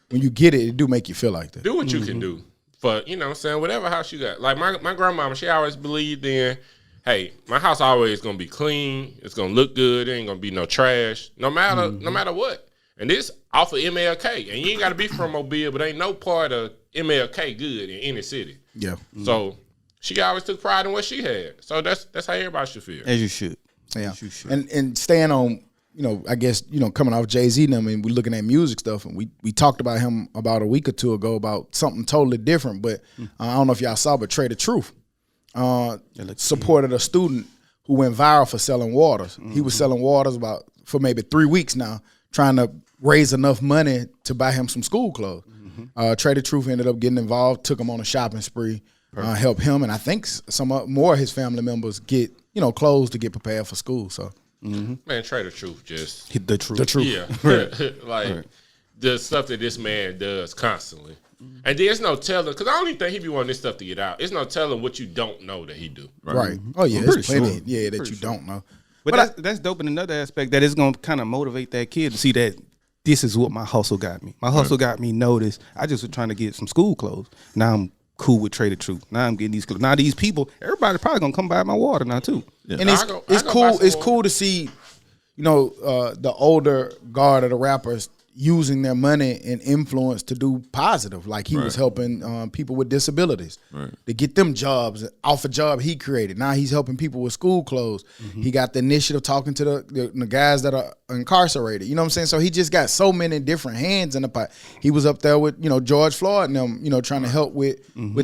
when you get it do make you feel like that. Do what you can do. For, whatever house you got. Like my grandmama, she always believed in, hey, my house always gonna be clean. It's gonna look good. There ain't gonna be no trash, no matter what. And this off of MLK. And you ain't gotta be from Mobile, but ain't no part of MLK good in any city. Yeah. So she always took pride in what she had. So that's how everybody should feel. As you should. Yeah. As you should. And staying on, I guess, coming off Jay-Z and we're looking at music stuff, and we talked about him about a week or two ago about something totally different, but I don't know if y'all saw, but Trey the Truth supported a student who went viral for selling waters. He was selling waters for maybe 3 weeks now, trying to raise enough money to buy him some school clothes. Trader Truth ended up getting involved, took him on a shopping spree, helped him, and I think some more of his family members get clothes to get prepared for school. So Man, Trader Truth just The truth. yeah, like the stuff that this man does constantly, and there's no telling because I don't even think he be wanting this stuff to get out. There's no telling what you don't know that he do. right. Oh yeah, there's plenty. Yeah, that you don't know. But that's dope in another aspect that it's gonna kind of motivate that kid to see that this is what my hustle got me. My hustle got me noticed. I just was trying to get some school clothes. Now I'm cool with Trader Truth. Now I'm getting these clothes. Now these people, everybody probably gonna come buy my water now too. Yeah. And it's cool. It's cool to see, the older guard of the rappers using their money and influence to do positive. Like he was helping people with disabilities to get them jobs off a job he created. Now he's helping people with school clothes. He got the initiative talking to the guys that are incarcerated. You know what I'm saying? So he just got so many different hands in the pot. He was up there with George Floyd and them trying to help with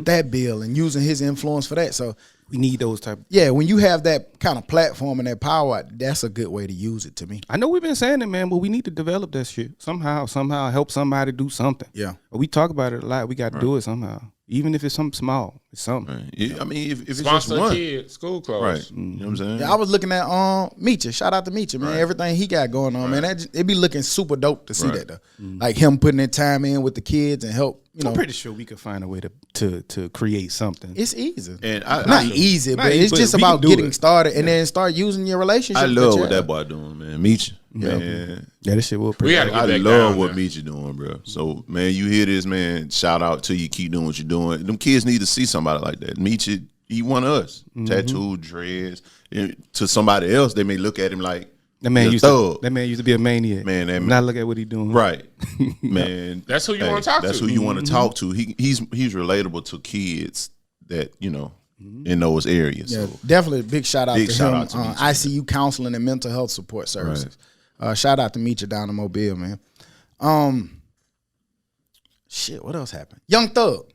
that bill and using his influence for that. So We need those type. yeah, when you have that kind of platform and that power, that's a good way to use it to me. I know we've been saying it, man, but we need to develop that shit somehow. Help somebody do something. Yeah. We talk about it a lot. We got to do it somehow, even if it's something small. It's something. Right. Yeah, I mean, if it's just Sponsor one, kids, school clothes. right? You know what I'm saying? Yeah, I was looking at Meecha. Shout out to Meecha, man. Everything he got going on, man. It be looking super dope to see that though. Like him putting that time in with the kids and help. I'm pretty sure we could find a way to create something. It's easy. And Not easy, not but easy, it's but just we can about do getting it. started and then start using your relationship. I love with what your- that boy doing, man. Meet you, man. Yeah, this shit will. We gotta get I back love down what there. Meet you doing, bro. So, man, you hear this, man. Shout out to you. Keep doing what you're doing. Them kids need to see somebody like that. Meet you. He one of us. Tattoo, dreads. And to somebody else, they may look at him like That man he a used thug. to be a maniac. Man, that Now look at what he doing. Right, man. That's who you wanna talk That's to. who you want to talk to. He's relatable to kids that in those areas. Yeah, So definitely a big shout out Big to shout him. out to Meecha, ICU counseling and mental health support services. Shout out to Meecha down in Mobile, man. Shit, what else happened? Young Thug.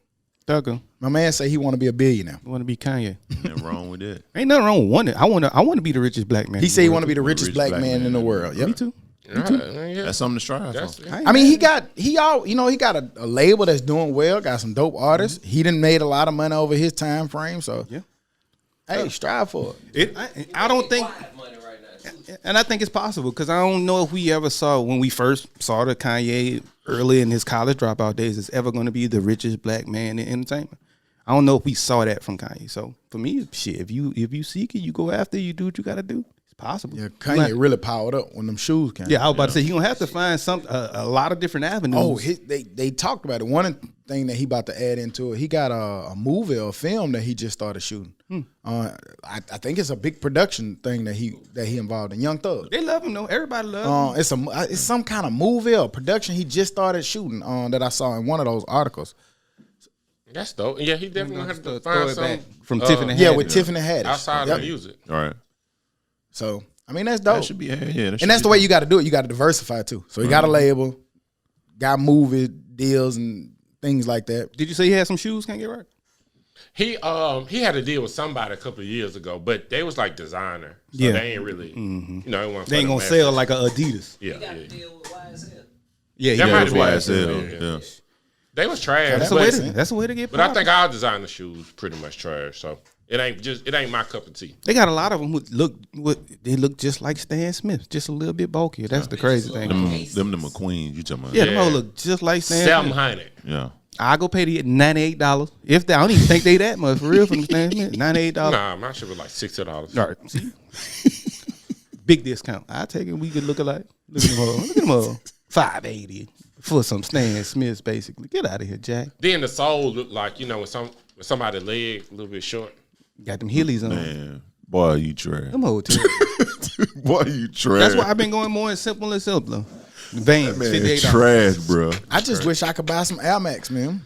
Thugger, My man say he want to be a billionaire. I want to be Kanye. nothing wrong with that. Ain't nothing wrong with wanting. I want to be the richest black man. He in the say he world. want to be the richest black man in the world. Yep. Me too. Yeah. That's something to strive That's, for. yeah. I mean, he got a label that's doing well. Got some dope artists. He done made a lot of money over his time frame. So Yeah. hey, strive for it. I don't think, Quiet money right now, too. and I think it's possible because I don't know if we ever saw when we first saw the Kanye early in his college dropout days is ever going to be the richest black man in entertainment. I don't know if we saw that from Kanye. So for me, shit, if you seek it, you go after it, you do what you got to do. It's possible. Yeah, Kanye really powered up when them shoes came. Yeah, I was about to say you're gonna have to find a lot of different avenues. Oh, they talked about it. One thing that he about to add into it, he got a movie or a film that he just started shooting. I think it's a big production thing that he involved in. Young Thug. They love him though. Everybody loves him. It's some kind of movie or production he just started shooting that I saw in one of those articles. That's dope. Yeah, he definitely have to Throw find it some back from Tiffany. Yeah, Haddish. with Tiffany Haddish. outside Yep. of music. All right. So I mean that's dope. That should be And that's the way you got to do it. You got to diversify too. So he got a label, got movie deals and things like that. Did you say he had some shoes? Can't get right. He had a deal with somebody a couple of years ago, but they was like designer. So Yeah. they ain't really it wasn't They ain't for gonna the sell masses. like a Adidas. Yeah, You got to yeah. deal with YSL. Yeah, That might That's have why been I said, yeah. yeah. They was trash. That's a but, way to. That's a way to get. but I popular. think all designer shoes pretty much trash. So it ain't my cup of tea. They got a lot of them who look just like Stan Smith, just a little bit bulkier. That's the crazy thing. Them the McQueens you talking about? Yeah, them all look just like Stan Smith. 700. Yeah. I go pay the $98. If they, I don't even think they that much for real from Stan Smith. $98. Nah, my shit was like $60. All right, see? Big discount. I take it. We could look alike. Look at them all. Look at them all. $580 for some Stan Smiths, basically. Get out of here, Jack. Then the sole looked like when somebody's leg a little bit short. Got them Heelys on. Man, boy, you trash. Them hotels. Boy, you trash. That's why I've been going more in simple and simpler. Vans, man, $58. trash, bro. I just wish I could buy some Air Max, man.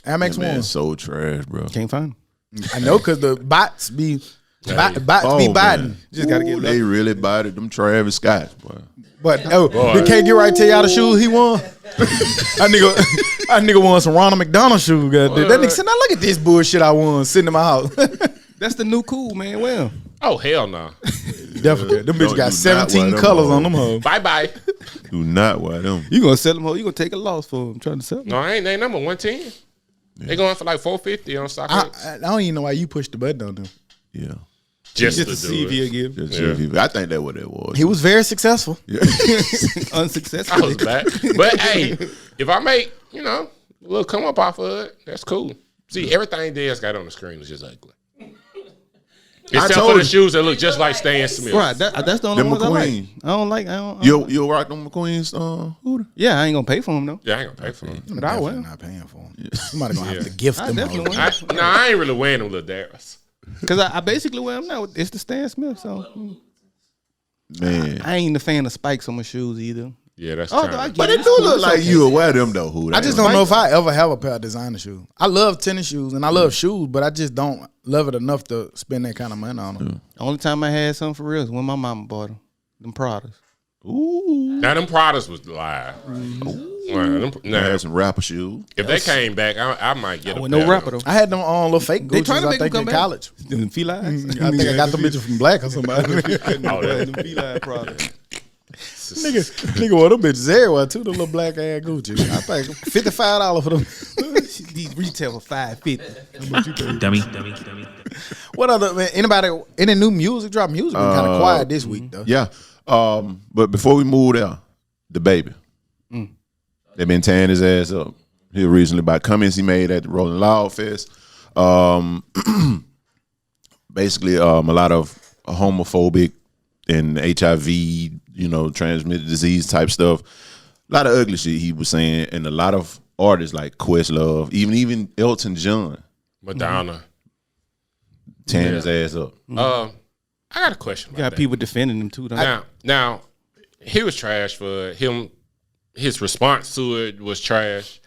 Air Max Man, ones. so trash, bro. Can't find them. I know because the bots be bots be man. biting. Just gotta get Ooh, they really bought them Travis Scotts, boy. But they can't get right to y'all the shoes he won. That nigga won some Ronald McDonald shoes. Goddamn. That nigga said, "Now look at this bullshit I won sitting in my house." That's the new cool, man. Well, Oh hell no! Definitely, them bitches got do not 17 wear them colors on on. them hoes. Bye bye. Do not wear them. You gonna sell them? You gonna take a loss for them trying to sell them? No, they number 110. They going for like $450 on StockX. I don't even know why you pushed the button on them. Yeah. Just to to see if do he'll it. give. Just see if he- I think that's what it was. He was very successful. I Unsuccessful. was back. But hey, if I make, a little come up off of it, that's cool. See, everything Dez got on the screen was just ugly. Except told for the you. shoes that look just like Stan Smith. Right, that's the only Them ones I like. McQueen. I don't like. You'll rock them McQueen's hooter? Yeah, I ain't gonna pay for them though. Yeah, I ain't gonna pay for them. I'm But I will. definitely not paying for them. Somebody gonna have to gift I them. definitely hoes. will. I ain't really wearing them little Darius. Because I basically wear them now. It's the Stan Smith, so Man. I ain't a fan of spikes on my shoes either. Yeah, that's Oh, kind I of. get But it. it do look like you will wear them though, Hooter. I just don't know if I ever have a pair of designer shoes. I love tennis shoes and I love shoes, but I just don't love it enough to spend that kind of money on them. The only time I had something for real is when my mama bought them Pradas. Ooh. Now them products was live. I had some rapper shoes. If they came back, I might get a With pair. no rapper though. I had them on little fake They Gucci's, trying to I make them think, come in back. college. Them felines. I think I got the bitches from Black or somebody. Oh, Them feline products. nigga wore them bitches everywhere too, the little black ass Gucci. I think $55 for them. These retail for $550. Dummy. What other, man, any new music drop? Music been kind of quiet this week though. Yeah. But before we move there, the baby. They've been tearing his ass up here recently by comments he made at the Rolling Loud Fest. Basically, a lot of homophobic and HIV, transmitted disease type stuff. A lot of ugly shit he was saying, and a lot of artists like Questlove, even Elton John, Madonna. tearing his ass up. I got a question. You About got that. people defending them too. Don't you? Now, he was trash for him. His response to it was trash.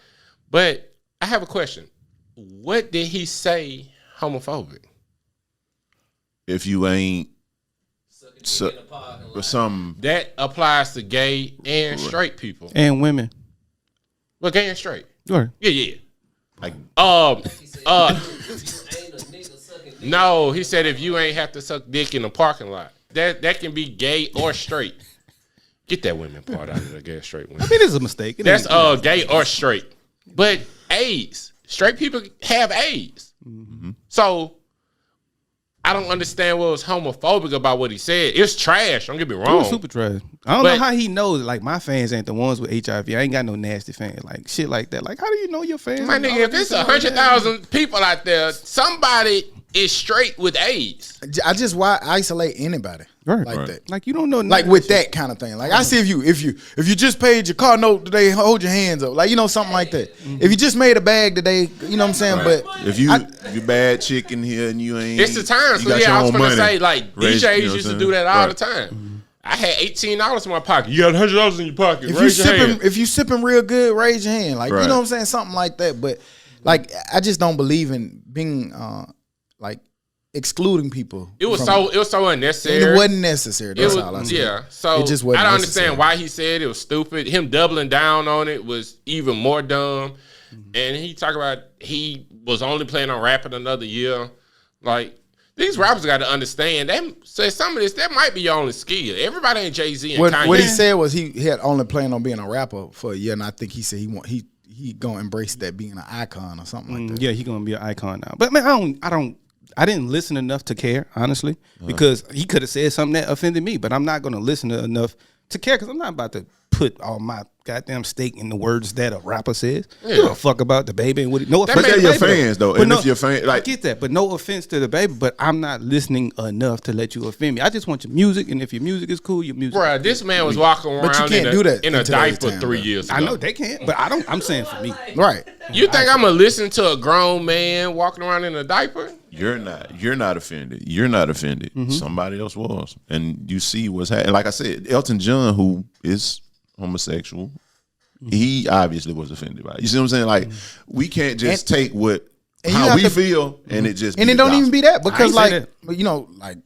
But I have a question. What did he say homophobic? If you ain't Sucking dick in the parking lot. or some, That applies to gay and straight people. And women. Well, gay and straight. Right. Yeah. like, He said, ain't a nigga sucking dick. No, he said if you ain't have to suck dick in the parking lot, that can be gay or straight. Get that women part out of the gay and straight women. I mean, it's a mistake. It That's ain't- gay or straight. But AIDS, straight people have AIDS. So I don't understand what was homophobic about what he said. It's trash. Don't get me It was wrong. super trash. I don't But- know how he knows. Like, my fans ain't the ones with HIV. I ain't got no nasty fans. Like, shit like that. Like, how do you know your fans? My and all nigga, if this it's and all that? 100,000 people out there, somebody is straight with AIDS. I just why isolate anybody Right. like Right. that. Like, you don't know. Like with that kind of thing. Like I see if you just paid your car note today, hold your hands up. Like something like that. If you just made a bag today, you know what I'm saying? right. But if you bad chick in here and you ain't, It's the time. you So got yeah, your I was own gonna money, say like raise- DJs you know what used to I'm do saying? that all Right. the time. I had $18 in my pocket. You got $100 in your pocket. if Raise your hand. you sipping real good, raise your hand. Like Right. you know what I'm saying? Something like that. But like I just don't believe in being like excluding people. It was from- so and unnecessary. it wasn't necessary. That's all I said. Yeah. So It just wasn't I don't necessary. understand why he said it was stupid. Him doubling down on it was even more dumb. And he talked about he was only planning on rapping another year. Like these rappers got to understand that. So some of this that might be your only skill. Everybody ain't Jay-Z and What Kanye. he said was he had only planned on being a rapper for a year, and I think he said he gonna embrace that being an icon or something like that. Yeah, he gonna be an icon now. But man, I didn't listen enough to care, honestly, because he could have said something that offended me. But I'm not gonna listen to enough to care because I'm not about to put all my goddamn stake in the words that a rapper says. Yeah. Give a fuck about the baby and what. No offense, But they're to your the Baby, fans though, But and if your fan, I like, get that, but no offense to the baby. But I'm not listening enough to let you offend me. I just want your music, and if your music is cool, your music. Bruh, this man was walking around But you can't in, do that in a in today's diaper time, 3 bro. years ago. I know they can't, but I don't. I'm saying for me. Right. You think I'm gonna listen to a grown man walking around in a diaper? you're not offended. You're not offended. Somebody else was, and you see what's happening. Like I said, Elton John, who is homosexual, he obviously was offended by it. You see what I'm saying? Like we can't just take what and you how have we to- feel and it just And be it the don't even be that I because ain't say like like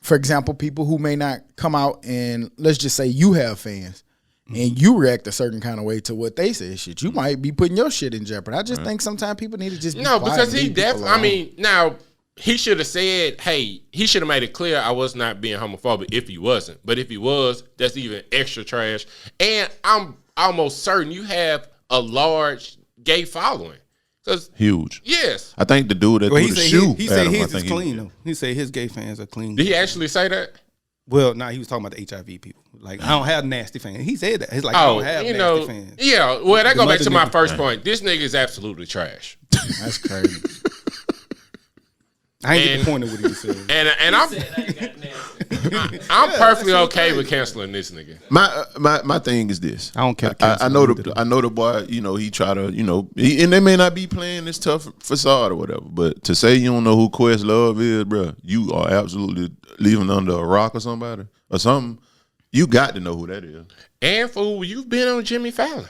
for example, people who may not come out and let's just say you have fans and you react a certain kind of way to what they say, shit, you might be putting your shit in jeopardy. I just think sometimes people need to just be No, quiet because and he leave people definitely. I alone. mean, now he should have said, hey, he should have made it clear I was not being homophobic if he wasn't. But if he was, that's even extra trash. And I'm almost certain you have a large gay following. Huge. Yes. I think the dude that Well, threw the shoe. he said at him, his I is think clean though. He said his gay fans are clean. Did he actually say that? Well, he was talking about the HIV people. Like, I don't have nasty fans. He said that. He's like, I don't have nasty fans. Yeah. Well, that The go back to my mother first point. This nigga is absolutely trash. That's crazy. I ain't get the point of what he was saying. And I'm Said I ain't got nasty. I'm perfectly okay with canceling this nigga. My thing is this. I don't care. I know the boy. You know, he try to. You know, and they may not be playing this tough facade or whatever. But to say you don't know who Questlove is, bro, you are absolutely living under a rock or somebody or something. You got to know who that is. And fool, you've been on Jimmy Fallon.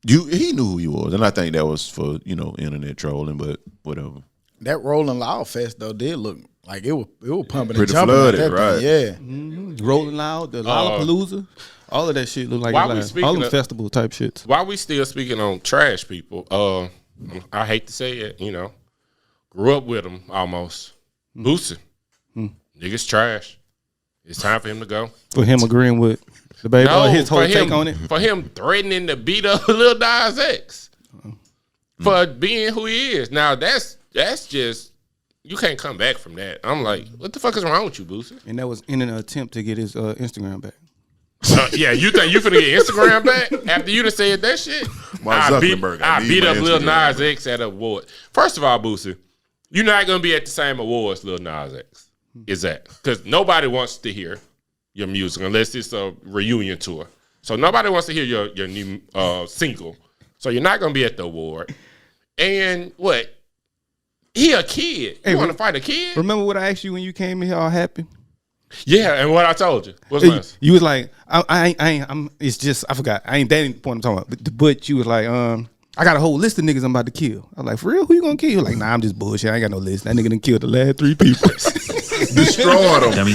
He knew who he was, and I think that was for internet trolling, but whatever. That Rolling Loud Fest though did look like it was pumping Pretty and jumping. flooded, Like that right. thing. Yeah. Rolling Loud, the Lollapalooza, all of that shit look like While we live. speaking All them of- festival type shits. While we still speaking on trash people, I hate to say it, grew up with him almost. Boosie. Nigga's trash. It's time for him to go. For him agreeing with the baby, his whole take on it. For him threatening to beat up Lil Nas X. For being who he is. Now, that's just, you can't come back from that. I'm like, what the fuck is wrong with you, Boosie? And that was in an attempt to get his Instagram back. Yeah, you think you finna get Instagram back after you done said that shit? Mark Zuckerberg, I I need beat my up Lil Instagram Nas X at an award. First of all, Boosie, you're not gonna be at the same awards Lil Nas X is at. Because nobody wants to hear your music unless it's a reunion tour. So nobody wants to hear your new single. So you're not gonna be at the award. And what? He a kid. You want to fight a kid? Remember what I asked you when you came in here all happy? Yeah, and what I told you. What's mine? You was like, I ain't. It's just I forgot. I ain't that ain't the point I'm talking about. But you was like, I got a whole list of niggas I'm about to kill. I was like, for real? Who you gonna kill? You like, nah, I'm just bullshit. I ain't got no list. That nigga done killed the last 3 people. Destroyed him. Dummy.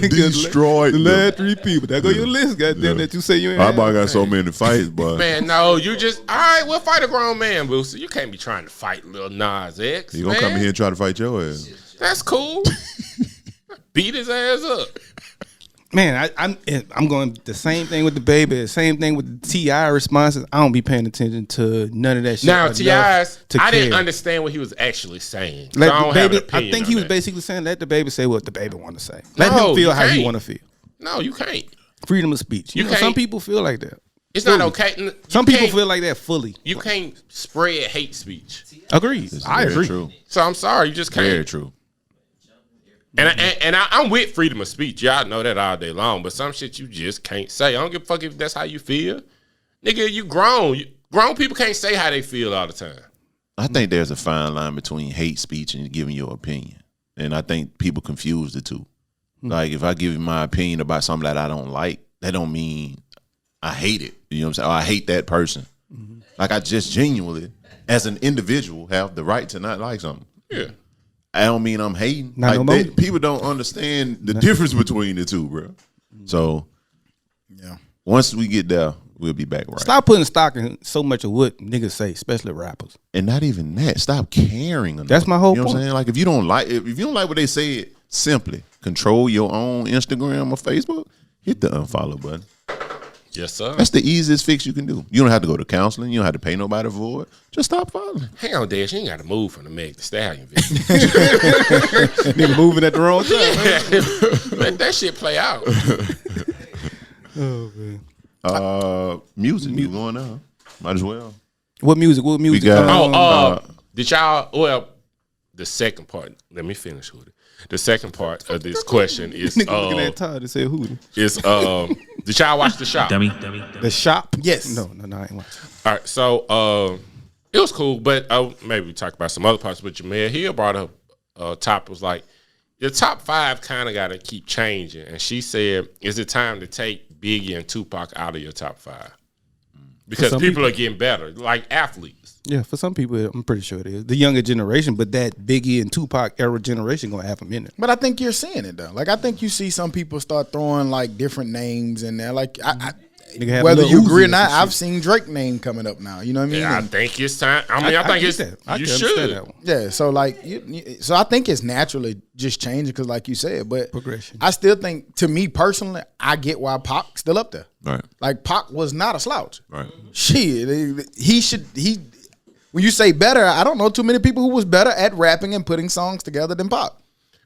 Destroyed the them. last 3 people. That go your list, goddamn. That you say you ain't. I had. about got so many fights, but Man, no, you just all right. We'll fight a grown man, Boosie. You can't be trying to fight Lil Nas X. he gonna come in here and try to fight your ass. That's cool. Beat his ass up. Man, I'm going the same thing with the baby, the same thing with the T.I. responses. I don't be paying attention to none of that shit. Now, enough T.I.'s, to I didn't care. understand what he was actually saying. So Let I the don't have an baby, opinion I think on he was that. basically saying, let the baby say what the baby want to say. Let No, him feel you how he can't. want to feel. No, you can't. Freedom of speech. You know, some can't. people feel like that. It's not okay. You Some people can't- feel like that fully. you can't spread hate speech. Agreed. I Very agree. True. So I'm sorry, you just can't. Very true. And I'm with freedom of speech. Y'all know that all day long. But some shit you just can't say. I don't give a fuck if that's how you feel. Nigga, you grown. Grown people can't say how they feel all the time. I think there's a fine line between hate speech and giving your opinion. And I think people confuse the two. Like, if I give you my opinion about something that I don't like, that don't mean I hate it. You know what I'm saying? Or I hate that person. Like, I just genuinely, as an individual, have the right to not like something. Yeah. I don't mean I'm hating. Not Like, no more. people don't understand the difference between the two, bro. So, Yeah. once we get there, we'll be back right. Stop putting stock in so much of what niggas say, especially rappers. And not even that. Stop caring enough. That's my whole You know what I'm point. saying? Like, if you don't like what they said, simply control your own Instagram or Facebook, hit the unfollow button. Yes, sir. That's the easiest fix you can do. You don't have to go to counseling. You don't have to pay nobody for it. Just stop following. Hang on, Dad. She ain't got to move from the Meg Thee Stallion video. Nigga moving at the wrong time. Let that shit play out. Music, you going on? Might as well. What music? What music? got- Did y'all? Well, the second part. Let me finish with it. The second part of this question is Nigga looking at Todd and said who? did y'all watch The Shop? Dummy. The Shop? Yes. No, I ain't watching. All right, so it was cool, but maybe we talk about some other parts. But Jamel Hill brought up top was like the top 5 kind of got to keep changing, and she said, "Is it time to take Biggie and Tupac out of your top 5 because some people are getting better, like athletes." Yeah, for some people, I'm pretty sure it is. The younger generation, but that Biggie and Tupac era generation gonna have them in it. But I think you're seeing it though. Like I think you see some people start throwing like different names in there. Like Nigga have a whether little you agree Uzi or not, some I've shit. seen Drake name coming up now. You know what I mean? Yeah, I And- think it's time. I mean, I think get it's that. I you can understand should. that one. Yeah, so like, so I think it's naturally just changing because, like you said, but Progression. I still think, to me personally, I get why Pac still up there. Right. Like Pac was not a slouch. Right. Shit, he should. When you say better, I don't know too many people who was better at rapping and putting songs together than Pac.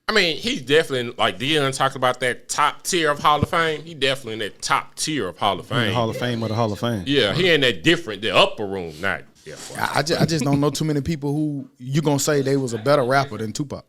I mean, he's definitely, like Dion talked about that top tier of Hall of Fame. He definitely in that top tier of Hall of The Fame. Hall of Fame or the Hall of Fame. Yeah, he in that different, the upper room, not different. I just don't know too many people who you gonna say they was a better rapper than Tupac.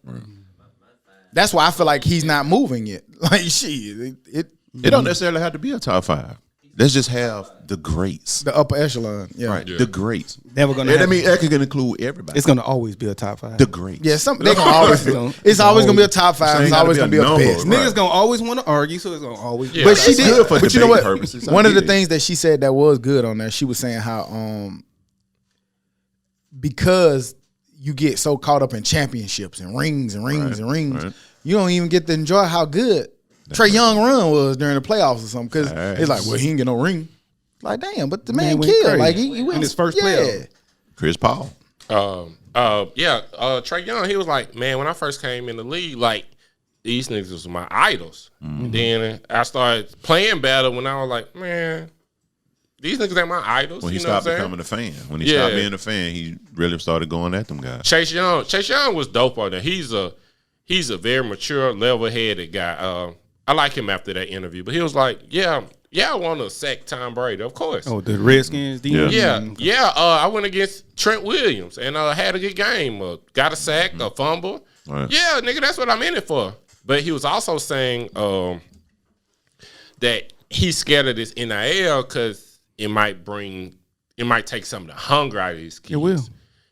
That's why I feel like he's not moving yet. Like shit, it It don't necessarily have to be a top 5. Let's just have the greats. the upper echelon. Yeah, Right. The greats. Never gonna. And I happen. mean, that can include everybody. It's gonna always be a top 5. The greats. yeah. They gonna always. It's always gonna be a top 5. Saying It's gotta always be gonna be a a number, best. right. Niggas gonna always want to argue, so it's gonna always. Be Yeah. But she It's did. good for But you know debate what? purposes. I One of get the it. things that she said that was good on there, she was saying how because you get so caught up in championships and rings and rings and rings, right. you don't even get to enjoy how good Trey Young run was during the playoffs or something. Because Right. it's like, well, he ain't get no ring. Like, damn, but the man went killed. crazy. Like he went In his first yeah. playoff. Chris Paul. Trey Young, he was like, man, when I first came in the league, like, these niggas was my idols. Mm-hmm. Then I started playing better when I was like, man, these niggas ain't my idols. When he you know what stopped I'm saying? becoming a fan. When he Yeah. stopped being a fan, he really started going at them guys. Chase Young was dope on there. He's a very mature, level-headed guy. I like him after that interview, but he was like, yeah, I want to sack Tom Brady, of course. Oh, the Redskins. Yeah. I went against Trent Williams and had a good game. Got a sack, a fumble. Right. Yeah, nigga, that's what I'm in it for. But he was also saying that he's scared of this NIL because it might take some of the hunger out of these kids. It will.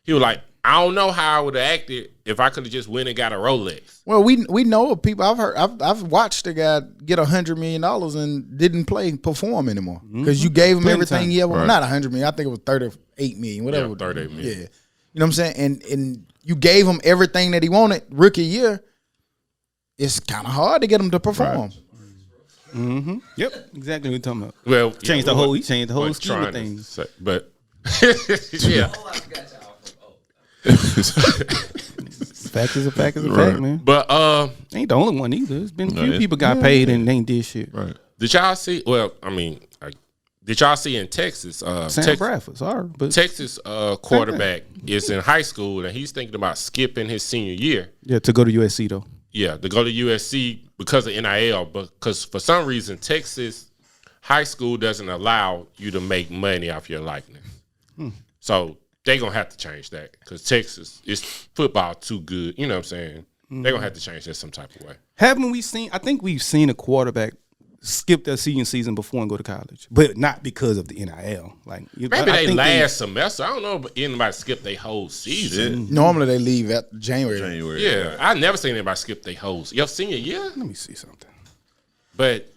He was like, I don't know how I would have acted if I could have just went and got a Rolex. Well, we know of people. I've watched a guy get $100 million and didn't perform anymore because you gave him Plenty everything time. he ever. Right. Not $100 million. I think it was $38 million. Whatever. Yeah, 38 million. Yeah, you know what I'm saying. And you gave him everything that he wanted rookie year. It's kind of hard to get him to perform. Yep. Exactly what you're talking about. Well, He changed the whole scheme of things. But yeah, Oh, I forgot y'all from Fact is a fact is a Right. fact, man. but Ain't the only one either. It's been a few it's- people got paid and they ain't did shit. Right. did y'all see? Well, I mean, did y'all see in Texas? Sam Bradford, sorry, but Texas quarterback is in high school and he's thinking about skipping his senior year. yeah, to go to USC though. Yeah, to go to USC because of NIL, because for some reason Texas high school doesn't allow you to make money off your likeness. So they're gonna have to change that because Texas is football too good. You know what I'm saying? They're gonna have to change that some type of way. Haven't we seen? I think we've seen a quarterback skip their senior season before and go to college, but not because of the NIL. Like Maybe I they think last semester. I don't know if anybody skipped their whole season. Normally they leave at January. January. Yeah, I never seen anybody skip their whole your senior year. Let me see something. But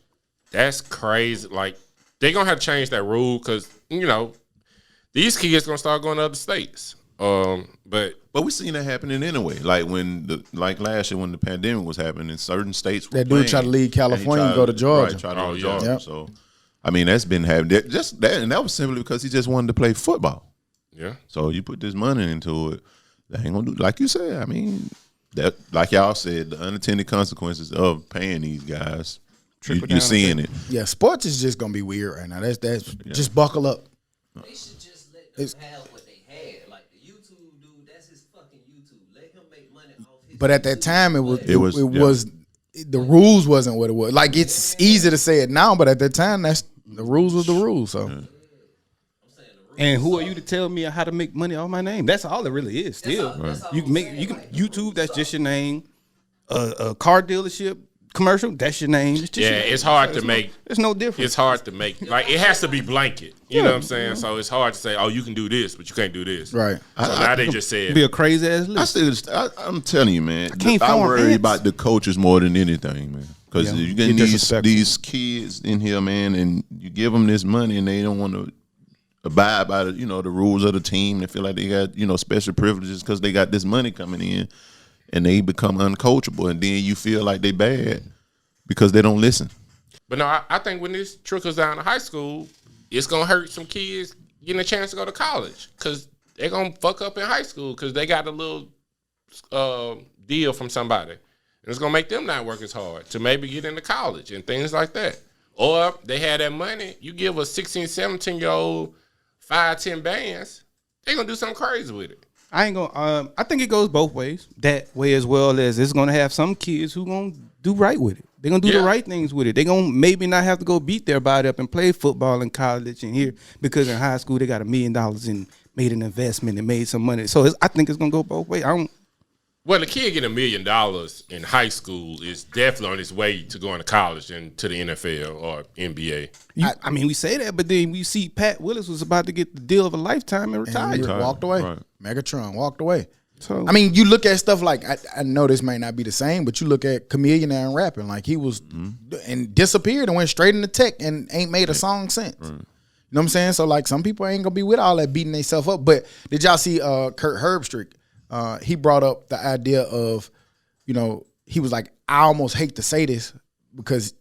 that's crazy. Like they're gonna have to change that rule because these kids gonna start going to other states. But we seen that happening anyway. Like like last year when the pandemic was happening, in certain states were That dude playing, tried to leave California and go to Georgia. Right, tried to Oh, go to yeah. Georgia. Yep. So, I mean, that's been happening. And that was simply because he just wanted to play football. yeah, So you put this money into it, they ain't gonna do like you said. I mean, that like y'all said, the unintended consequences of paying these guys. You're seeing it. Yeah, sports is just gonna be weird right now. That's just buckle up. They should just let them have what they had. Like the YouTube dude, that's his fucking YouTube. Let him make money off his But at that time, it was yeah. the rules wasn't what it was. Like it's easy to say it now, but at that time, that's the rules was the rules. So And who are you to tell me how to make money off my name? That's all it really is. Still, that's all you can make YouTube. That's just your name. A car dealership commercial. That's your name. It's just yeah. your name. It's hard to make. There's no difference. It's hard to make. Like it has to be blanket. You know what I'm saying? So it's hard to say, oh, you can do this, but you can't do this. right. So now they just said, be a crazy ass list. I'm telling you, man. can't I form worry ants. about the coaches more than anything, man. Because Yeah, you you're get disrespectful. these kids in here, man, and you give them this money, and they don't want to abide by the rules of the team. They feel like they got special privileges because they got this money coming in, and they become uncoachable, and then you feel like they bad because they don't listen. but no, I think when this trickles down to high school, it's gonna hurt some kids getting a chance to go to college because they're gonna fuck up in high school because they got a little deal from somebody. And it's gonna make them not work as hard to maybe get into college and things like that. Or they had that money, you give a 16, 17-year-old 5-10 bands, they're gonna do something crazy with it. I ain't gonna. I think it goes both ways. That way as well as it's gonna have some kids who gonna do right with it. They're gonna do the right things with it. They're gonna maybe not have to go beat their body up and play football in college and here because in high school they got $1 million and made an investment and made some money. So I think it's gonna go both ways. Well, the kid getting $1 million in high school is definitely on his way to going to college and to the NFL or NBA. I mean, we say that, but then we see Pat Willis was about to get the deal of a lifetime and retired. Walked away. Right. Megatron walked away. So I mean, you look at stuff like I know this may not be the same, but you look at Chameleon and rapping like he was and disappeared and went straight into tech and ain't made a song since. You know what I'm saying? So like some people ain't gonna be with all that beating themselves up. But did y'all see Kurt Herbstreit? He brought up the idea of, he was like, I almost hate to say this because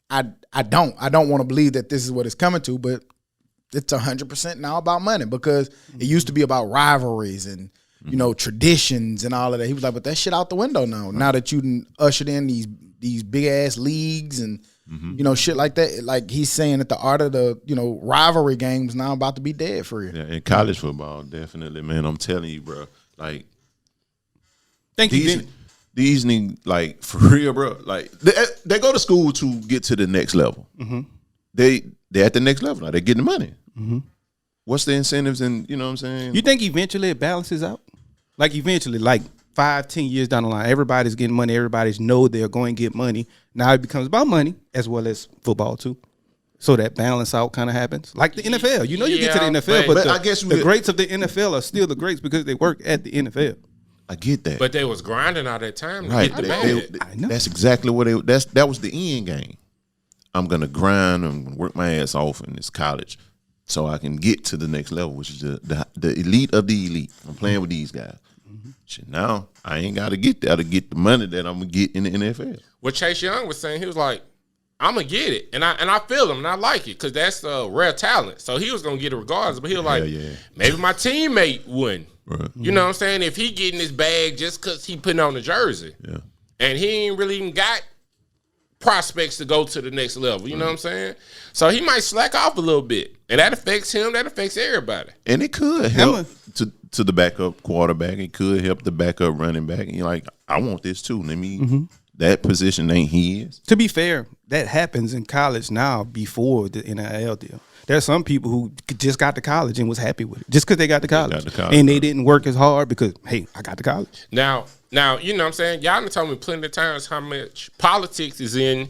I don't want to believe that this is what it's coming to, but it's 100% now about money because it used to be about rivalries and traditions and all of that. He was like, but that shit out the window now. Now that you ushered in these big ass leagues and shit like that. Like he's saying that the art of the rivalry games now about to be dead for you. Yeah, in college football, definitely, man. I'm telling you, bro. Like, thank you. These need, like, for real, bro. Like they go to school to get to the next level. They're at the next level now. They're getting the money. What's the incentives and you know what I'm saying? You think eventually it balances out? Like eventually, like 5-10 years down the line, everybody's getting money. Everybody's know they're going to get money. Now it becomes about money as well as football too. So that balance out kind of happens. Like the NFL. You get to the NFL, but I guess the greats of the NFL are still the greats because they work at the NFL. I get that. But they was grinding all that time to Right. get the bag. I know. That's exactly what that was the end game. I'm going to grind and work my ass off in this college so I can get to the next level, which is the elite of the elite. I'm playing with these guys. Shit, now I ain't got to get there to get the money that I'm going to get in the NFL. What Chase Young was saying, he was like, I'm going to get it. And I feel him and I like it because that's rare talent. So he was going to get it regardless. But he was like, maybe my teammate wouldn't. Right. You know what I'm saying? If he getting his bag just because he putting on the jersey. Yeah. And he ain't really even got prospects to go to the next level. You know what I'm saying? So he might slack off a little bit. And that affects him. That affects everybody. And it could help to the backup quarterback. It could help the backup running back. And you're like, I want this too. Let me that position ain't his. To be fair, that happens in college now before the NIL deal. There's some people who just got to college and was happy with it just because they got to college. And they didn't work as hard because, hey, I got to college. Now, you know what I'm saying? Y'all done told me plenty of times how much politics is in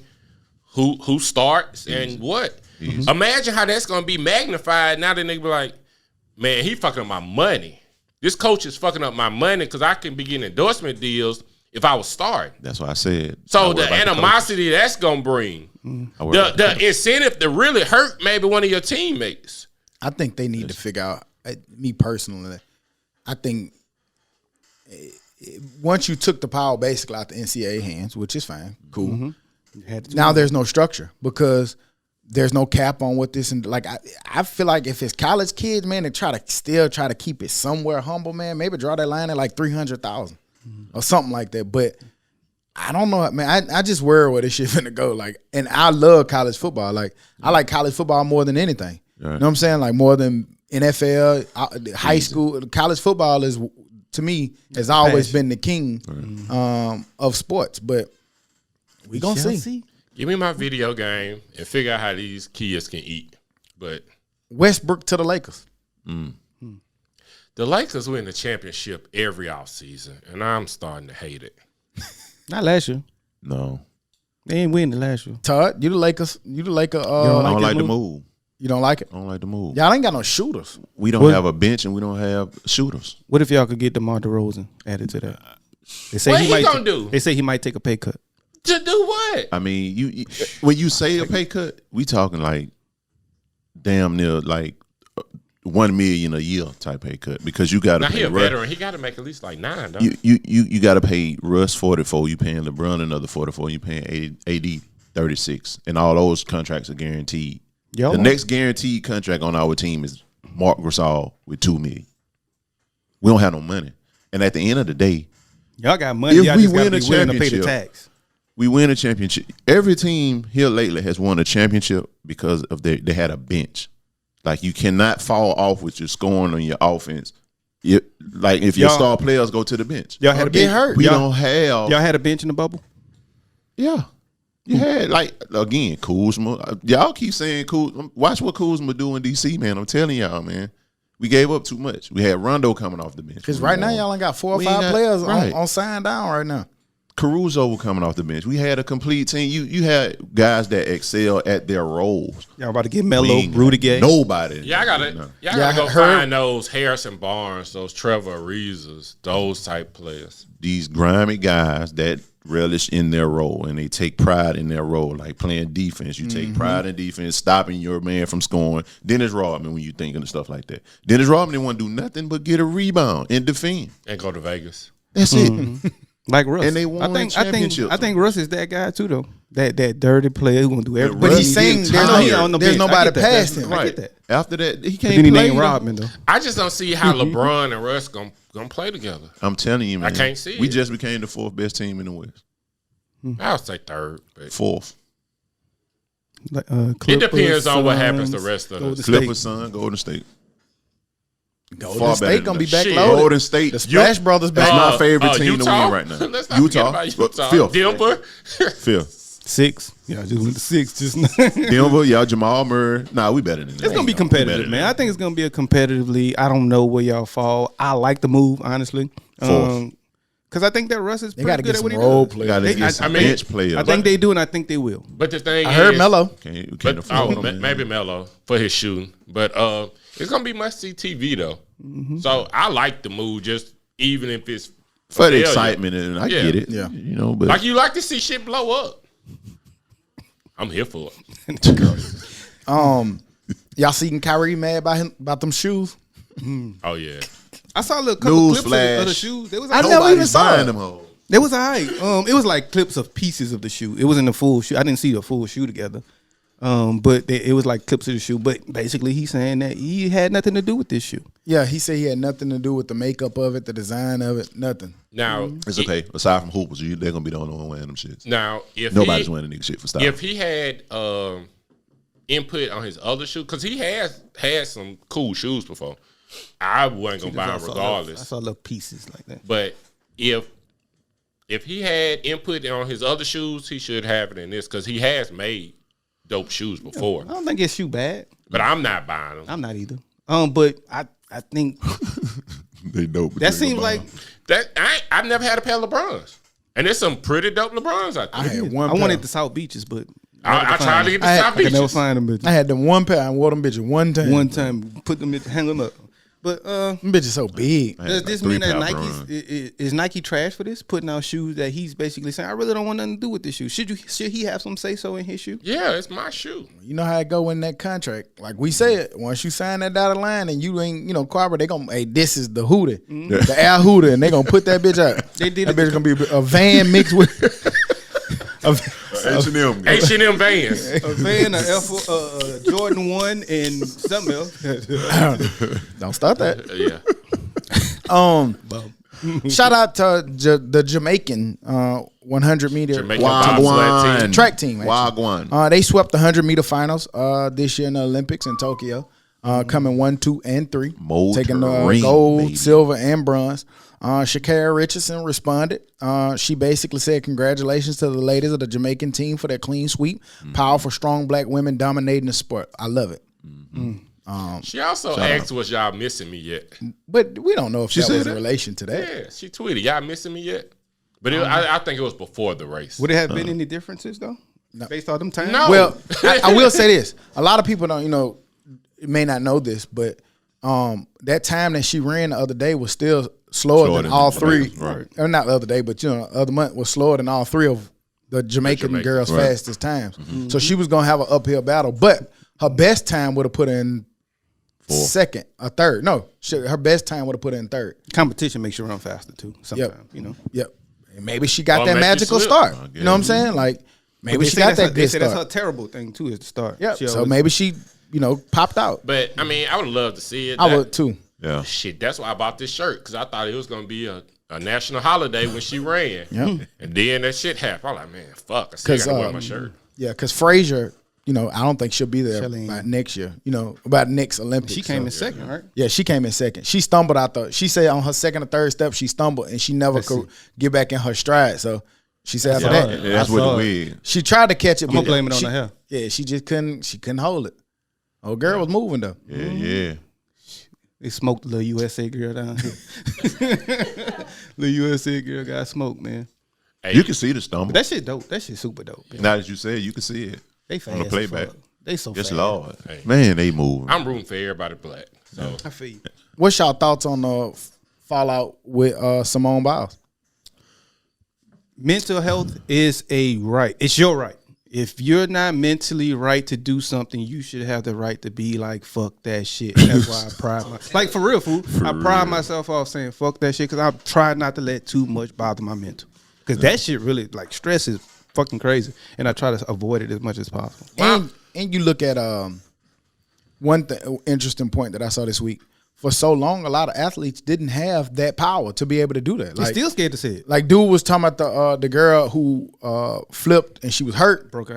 who starts and what. Imagine how that's going to be magnified now that they be like, man, he fucking up my money. This coach is fucking up my money because I can be getting endorsement deals if I was starting. That's what I said. So the animosity that's going to bring, the incentive to really hurt maybe one of your teammates. I think they need to figure out, me personally, I think once you took the power basically out the NCAA hands, which is fine, cool. Now there's no structure because there's no cap on what this and like I feel like if it's college kids, man, they try to keep it somewhere humble, man. Maybe draw that line at like 300,000 or something like that. But I don't know, man. I just worry where this shit finna go. Like, and I love college football. Like, I like college football more than anything. Right. You know what I'm saying? Like more than NFL, high school. College football is, to me, has always been the king of sports. But we gonna see. Give me my video game and figure out how these kids can eat. But Westbrook to the Lakers. The Lakers win the championship every offseason, and I'm starting to hate it. Not last year. No. They ain't winning last year. Todd, you the Lakers. You the Laker. I don't like the move. You don't like it? I don't like the move. Y'all ain't got no shooters. We don't have a bench and we don't have shooters. What if y'all could get DeMar DeRozan added to that? They say what he gonna do? They say he might take a pay cut. To do what? I mean, you when you say a pay cut, we talking like damn near like $1 million a year type pay cut because you got to. Now pay he a veteran. He got to make at least like $9. Don't you got to pay Russ 44. You paying LeBron another 44. You paying AD 36, and all those contracts are guaranteed. Y'all The won. next guaranteed contract on our team is Mark Gasol with $2 million. We don't have no money, and at the end of the day, Y'all got money. If Y'all we just gotta win be a willing to pay the championship, tax. we win a championship. Every team here lately has won a championship because of they had a bench. Like you cannot fall off with your scoring on your offense. If your Y'all- star players go to the bench. Y'all had a get bench. hurt. We Y'all, don't have. y'all had a bench in the bubble. Yeah. You had again Kuzma. Y'all keep saying Kuzma. Watch what Kuzma do in DC, man. I'm telling y'all, man. We gave up too much. We had Rondo coming off the bench. Because right now y'all ain't got 4 or We 5 ain't got- players right. on sign down right now. Caruso coming off the bench. We had a complete team. You had guys that excel at their roles. Y'all about to get We Melo, ain't got Rudy Gay. Nobody. Y'all gotta, No. y'all Yeah, gotta go her- find those Harrison Barnes, those Trevor Arizas, those type players. These grimy guys that relish in their role and they take pride in their role, like playing defense. You take pride in defense, stopping your man from scoring. Dennis Rodman, when you thinking of stuff like that. Dennis Rodman didn't want to do nothing but get a rebound and defend. And go to Vegas. That's it. Like Russ. And they won championships. I think Russ is that guy too, though. That dirty player who gonna do everything. But Russ he's saying is there's, tired. there's nobody past him. I get that. After that, he But can't then he play. named though. Rodman though. I just don't see how LeBron and Russ gonna play together. I'm telling you, man. can't see We it. just became the 4th best team in the West. I'll say third. But 4th. it depends on what happens the rest of the Clippers, Sun, Golden State. Golden Far better State than gonna be that. back Shit. loaded. Golden State. The Splash Brothers That's back. my favorite team to Utah? win right now. Let's not forget about Utah. Fifth. Denver. Fifth. 6. Yeah, I just went to 6 just now. Denver, y'all Jamal Murray. Nah, we better than that. It's gonna be competitive, man. I think it's gonna be a competitively. I don't know where y'all fall. I like the move, honestly. Fourth. Because I think that Russ is They pretty got to good get at what some he role does. players. Gotta They- get some I mean, bench players. I think they do, and I think they will. But the thing I heard is, Melo. Can't But afford them, man. maybe Melo for his shooting. But it's gonna be must see TV though. So I like the move, just even if it's For the failure. excitement, and I Yeah. get it. Yeah. You know, but Like you like to see shit blow up. I'm here for it. Y'all seen Kyrie mad about them shoes? Oh yeah. I saw a little couple clips of the Newsflash. shoes. They was I all never right. even saw buying it. them hoes. It was all right. It was like clips of pieces of the shoe. It wasn't the full shoe. I didn't see the full shoe together. But it was like clips of the shoe. But basically, he's saying that he had nothing to do with this shoe. Yeah, he said he had nothing to do with the makeup of it, the design of it, nothing. Now It's okay. Aside from hoopers, they're gonna be the only one wearing them shits. Now if Nobody's wearing nigga shit for style. if he had input on his other shoe, because he has had some cool shoes before, I wasn't gonna buy them I regardless. saw little pieces like that. But if he had input on his other shoes, he should have it in this because he has made dope shoes before. I don't think his shoe bad. But I'm not buying them. I'm not either. But I think They dope. but that they ain't seems gonna buy like That I've never had a pair of LeBrons, and there's some pretty dope LeBrons out I there. had one I pair. wanted the South Beaches, but I tried to get the I had- South I could never Beaches. find them. Bitches. I had them one pair. I wore them bitches one time. One time, put them, hang them up. But Them bitches so big. I had does like this 3 mean that pound Nike's runs. is Nike trash for this? Putting out shoes that he's basically saying, I really don't want nothing to do with this shoe. Should he have some say so in his shoe? Yeah, it's my shoe. You know how it go in that contract. Like we said, once you sign that dotted line and you ain't, cooperate, they gonna, hey, this is the Hooter, the Air Hooter, and they gonna put that bitch out. They did that it. bitch gonna be a van mixed with H&M. H&M Vans. A Van, a Jordan 1, and something else. Don't start that. Yeah. Shout out to the Jamaican 100 meter Jamaican bobsled Wagwan. team. track team. actually. Wagwan. They swept the 100 meter finals this year in the Olympics in Tokyo, coming 1, 2, and 3, taking Motoring, gold, baby. silver, and bronze. Shakira Richardson responded. She basically said, "Congratulations to the ladies of the Jamaican team for their clean sweep. Powerful, strong black women dominating the sport. I love it." She also asked, "Was y'all missing me yet?" But we don't know if that said was in that? relation to that. Yeah, she tweeted, "Y'all missing me yet?" But I think it was before the race. Would it have been any differences, though? Based on them times? No. Well, I will say this: a lot of people don't, may not know this, but that time that she ran the other day was still slower than all three. right. Or not the other day, but the other month was slower than all three of the Jamaican Jamaican, girls' right. fastest times. So she was gonna have an uphill battle, but her best time would have put her in second or third. No, her best time would have put her in third. Competition makes you run faster, too, sometimes, Yep. And maybe she got Or that make you magical slip. start. I You know what I'm guess. saying? Like Maybe she got that They good say that's start. her terrible thing too is to start. Yeah, She so always- maybe she, popped out. But I mean, I would love to see it. I would too. Yeah. Shit, that's why I bought this shirt because I thought it was gonna be a national holiday when she ran. Yeah. And then that shit happened. I'm like, man, fuck. I still 'Cause, gotta wear my shirt. Yeah, because Frazier, I don't think she'll be there Shelly ain't. by next year. About next Olympics. she came so. in second, right? Yeah, she came in second. She stumbled out she said on her second or third step she stumbled and she never could get back in her stride. So she said after that That's what the wig. she tried to catch it. I'm gonna but blame it on she- the hair. Yeah, she just couldn't. She couldn't hold it. Oh, girl was moving though. Yeah. They smoked the little USA girl down here. Little USA girl got smoked, man. Hey, You can see the stumble. But that shit dope. That shit super dope. Now that you said, you can see it They fast on the as playback. fuck. They so Yes, fast. Lord. Hey. Man, they moving. I'm rooting for everybody black. So I feel you. What's y'all thoughts on the fallout with Simone Biles? Mental health is a right. It's your right. If you're not mentally right to do something, you should have the right to be like, fuck that shit. That's why I pride myself. Like, for real, fool. I pride myself off saying, fuck that shit, because I try not to let too much bother my mental. Because that shit really, like, stress is fucking crazy. And I try to avoid it as much as possible. And you look at one interesting point that I saw this week. For so long, a lot of athletes didn't have that power to be able to do that. They're still scared to say it. Like dude was talking about the girl who flipped and she was hurt. Broke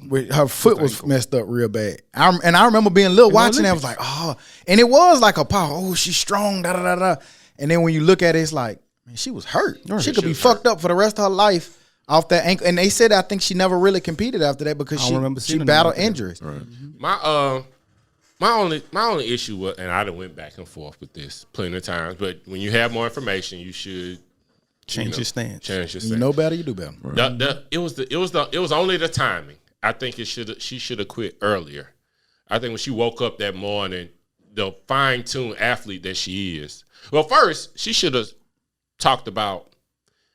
With her foot was messed up real bad. I remember being little watching that. I was like, oh, and it was like a power. Oh, she's strong. Da da da da. And then when you look at it, it's like, man, she was hurt. She could be fucked up for the rest of her life off that ankle. And they said I think she never really competed after that because she battled injuries. Right. My only issue was, and I done went back and forth with this plenty of times, but when you have more information, you should Change your stance. Change your stance. You know better, you do better. It was only the timing. I think she should have quit earlier. I think when she woke up that morning, the fine-tuned athlete that she is. Well, first she should have talked about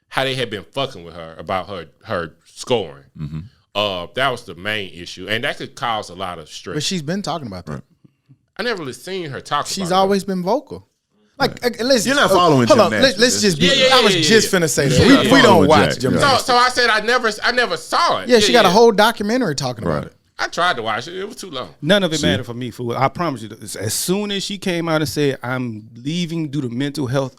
how they had been fucking with her about her scoring. Mm-hmm. That was the main issue, and that could cause a lot of stress. But she's been talking about that. Right. I never really seen her talk. She's about always been vocal. Like, let's You're not following Hold on, gymnastics. let's just be. Yeah, I was yeah, just yeah. finna say that. You're not We don't following watch Jack. gymnastics. So I said I never saw it. Yeah, she got a whole documentary talking about Right. it. I tried to watch it. It was too long. None of it mattered for me, fool. I promise you. As soon as she came out and said, I'm leaving due to mental health,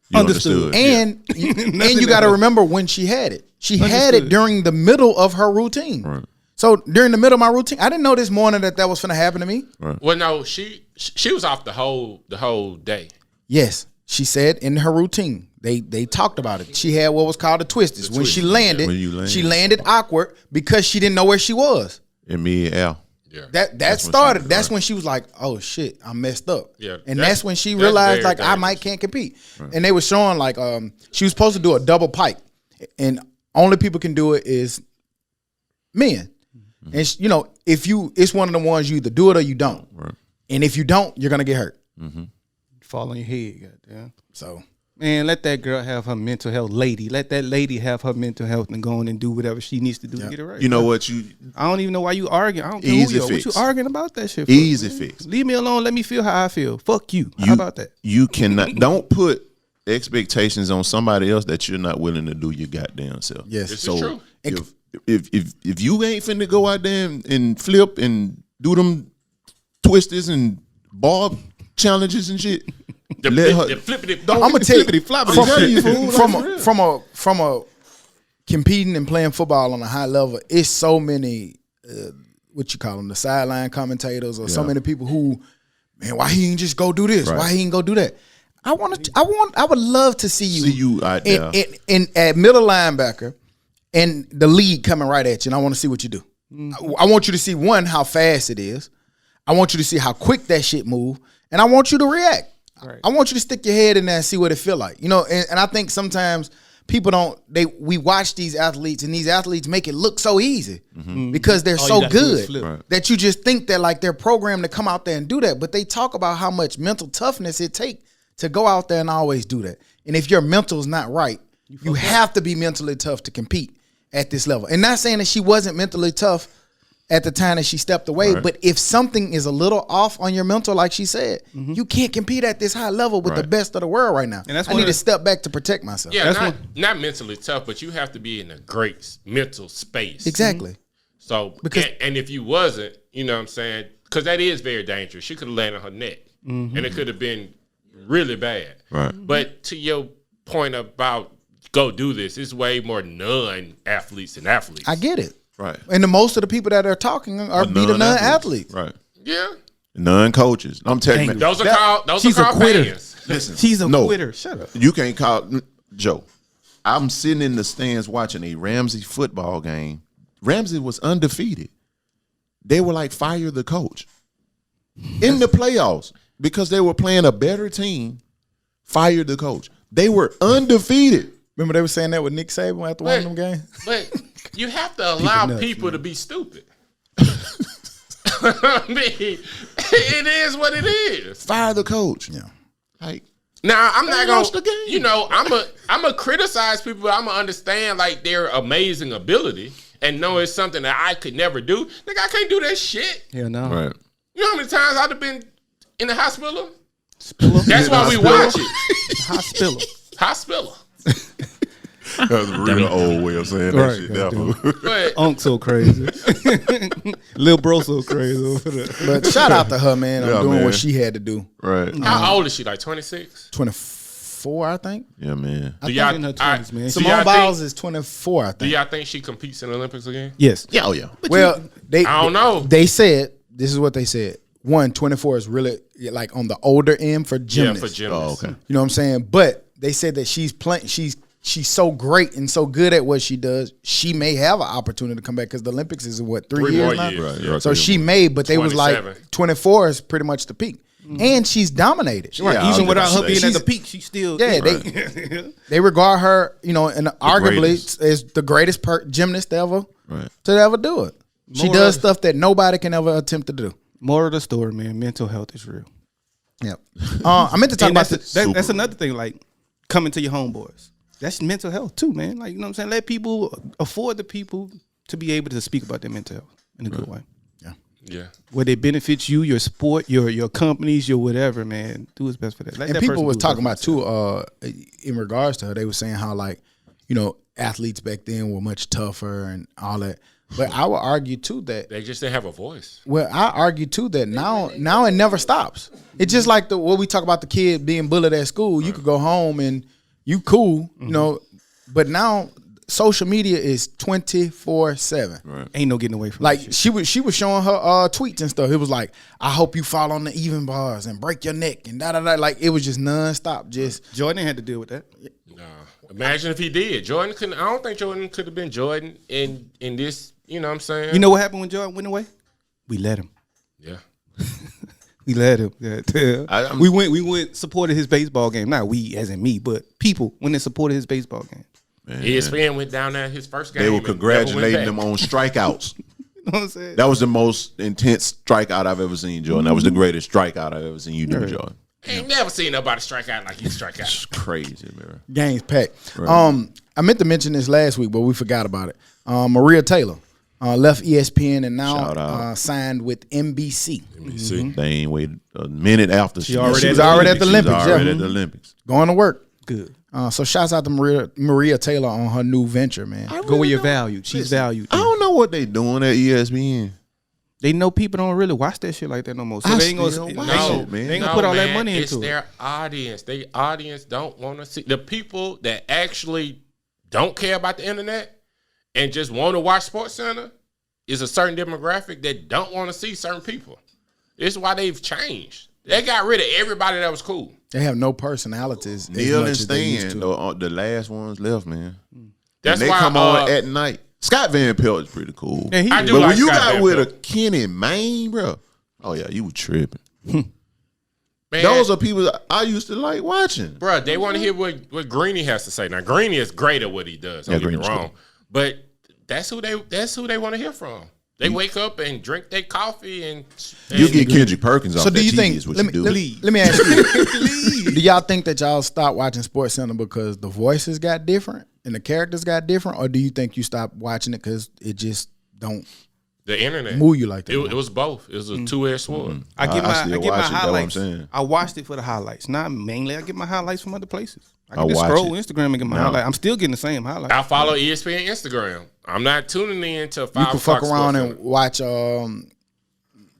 You understood. And you got to remember when she had it. She had it Understood. during the middle of her routine. Right. So during the middle of my routine, I didn't know this morning that was finna happen to me. Well, no, she was off the whole day. Yes, she said in her routine, they talked about it. She had what was called a twisters. When she landed, When you land. she landed awkward because she didn't know where she was. In mid-air. Yeah. That started. That's when she was like, "Oh shit, I'm messed up." Yeah, and that's- that's when she that's realized very like I dangerous. might can't compete. And they were showing like she was supposed to do a double pike, and only people can do it is men. And it's one of the ones you either do it or you don't. Right. And if you don't, you're gonna get hurt. fall on your head. Goddamn. So Man, let that girl have her mental health, lady. Let that lady have her mental health and go on and do whatever she needs to do to get it right. You know what? I don't even know why you arguing. I don't care Easy who you are. What fix. you arguing about that shit for? Easy fix. Leave me alone. Let me feel how I feel. Fuck you. How about that? You cannot. Don't put expectations on somebody else that you're not willing to do your goddamn self. yes, This So is true. if you ain't finna go out there and flip and do them twisters and bar challenges and shit, let her. The flippity. I'm gonna tell you floppity. from a competing and playing football on a high level, it's so many what you call them, the sideline commentators or so many people who, man, why he ain't just go do this? Right. Why he ain't go do that? I would love to see you out there. in at middle linebacker and the lead coming right at you, and I want to see what you do. I want you to see one, how fast it is. I want you to see how quick that shit move, and I want you to react. Right. I want you to stick your head in there and see what it feel like. You know, and I think sometimes people we watch these athletes and these athletes make it look so easy because they're All you so gotta do is good flip. Right. that you just think that like they're programmed to come out there and do that. But they talk about how much mental toughness it takes to go out there and always do that. And if your mental's not right, you have to be mentally tough to compete at this level. And not saying that she wasn't mentally tough at the time that she stepped away. Right. But if something is a little off on your mental, like she said, you can't compete at this high level with the Right. best of the world right now. And that's I one need of to the- step back to protect myself. Yeah, not mentally tough, but you have to be in a great mental space. Exactly. So, Because- and if you wasn't, you know what I'm saying? Because that is very dangerous. She could have landed on her neck, and it could have been really bad. Right. But to your point about go do this, it's way more non-athletes than athletes. I get it. Right. And the most of the people that are talking are be the non-athletes. Right. Yeah. Non-coaches. I'm telling you. Those are called she's a quitter. fans. Listen. She's a no, quitter. Shut up. You can't call Joe. I'm sitting in the stands watching a Ramsey football game. Ramsey was undefeated. They were like, fire the coach. In the playoffs, because they were playing a better team, fire the coach. They were undefeated. Remember they were saying that with Nick Saban after one of them games? But you have to allow people to be stupid. I mean, it is what it is. Fire the coach. Yeah. Like, Now I'm not lost gonna, the game. you know, I'm a criticize people, but I'm gonna understand like their amazing ability and know it's something that I could never do. Nigga, I can't do that shit. Yeah, no. right. You know how many times I'd have been in the hospital? Spiller. That's why we watch it. Hospital. Hospital. That was a real old way of saying that Right, shit. goddamn. That But Unc so crazy. Lil bro so crazy over there. But shout out to her, man, on Yeah, doing man. what she had to do. right. how old is she? Like 26? 24, I think. Yeah, man. I Do think y'all- in her I- 20s, man. So Simone y'all Biles think- is 24, I Do think. y'all think she competes in the Olympics again? Yes. Yeah, oh yeah. Well, they I don't know. They said, this is what they said. 24 is really like on the older end for Yeah, gymnasts. for gymnasts. Oh, okay. You know what I'm saying? But they said that she's playing. She's so great and so good at what she does. She may have an opportunity to come back because the Olympics is in what 3 3 years more now. years. Right, Yeah. right. So she may, but they was 27. like 24 is pretty much the peak, and she's dominated. Right. Yeah, I was Even without gonna her say. being at the peak, she's still. Yeah, they regard her, you know, and arguably as the greatest gymnast ever Right. to ever do it. She More does of- stuff that nobody can ever attempt to do. Moral of the story, man. Mental health is real. Yep. I meant to talk And about that's, this. that's another thing, like coming to your homeboys. That's mental health too, man. Like, you know what I'm saying? Let people afford the people to be able to speak about their mental health in a good way. Yeah. Where it benefits you, your sport, your companies, your whatever, man. Do what's best for that. Let And that people person was do talking what's about best too, in regards to her, they were saying how, like, you know, athletes back then were much tougher and all that. But I would argue too that They just didn't have a voice. well, I argue too that now it never stops. It's just like what we talk about the kid being bullied at school. You could go home and you cool, you know, but now social media is 24/7. Right. Ain't no getting away from Like that shit. she was showing her tweets and stuff. It was like, I hope you fall on the even bars and break your neck and da da da. Like it was just nonstop. Just Jordan had to deal with that. No. Imagine if he did. Jordan couldn't. I don't think Jordan could have been Jordan in this. You know what I'm saying? You know what happened when Jordan went away? We let him. Yeah. We let him. Yeah. I'm- we went supported his baseball game. Not we as in me, but people when they supported his baseball game. ESPN went down there his first game. They were and never congratulating went him back. on strikeouts. You know what I'm saying? That was the most intense strikeout I've ever seen, Jordan. That was the greatest strikeout I've ever seen you do, Jordan. Ain't never seen nobody strike out like he strike out. It's crazy, man. games packed. Right. I meant to mention this last week, but we forgot about it. Maria Taylor left ESPN and Shout now out. signed with NBC. See, They ain't waited a minute after she was already at the Olympics, She was already yeah. at the Olympics. Going to work. Good. So shouts out to Maria Taylor on her new venture, man. Go where you're valued. She's valued. I don't know what they doing at ESPN. They know people don't really watch that shit like that no more. So I they ain't gonna, still they watch ain't- it, man. they ain't gonna put all that man, money it's into it. their audience. Their audience don't want to see the people that actually don't care about the internet and just want to watch Sports Center is a certain demographic that don't want to see certain people. This is why they've changed. They got rid of everybody that was cool. They have no personalities. as Neil much and as they used Stan, to. the last ones left, man. That's and they why come on at night. Scott Van Pelt is pretty cool. Yeah, he I is. do But like when you Scott got Van with Pelt. a Kenny Mayne, bro, oh yeah, you were tripping. Man, Those are people that I used to like watching. bro, they want to hear what Greeny has to say. Now, Greeny is great at what he does. Don't Yeah, get me Greeny's wrong, cool. but that's who they want to hear from. They wake up and drink their coffee and You get Kendrick Perkins off So that do you TV think? is what Let you me, do. let me ask you. Do y'all think that y'all stopped watching Sports Center because the voices got different and the characters got different, or do you think you stopped watching it because it just don't The internet move you like that. It was both. It was a two-edged sword. I get my still I get my watch it, that's what I'm highlights. saying. I watched it for the highlights. Not mainly. I get my highlights from other places. I I can just watch scroll it. Instagram and get my highlights. I'm still getting the same highlights. I follow ESPN Instagram. I'm not tuning in to 5 You can fuck o'clock around Sports and watch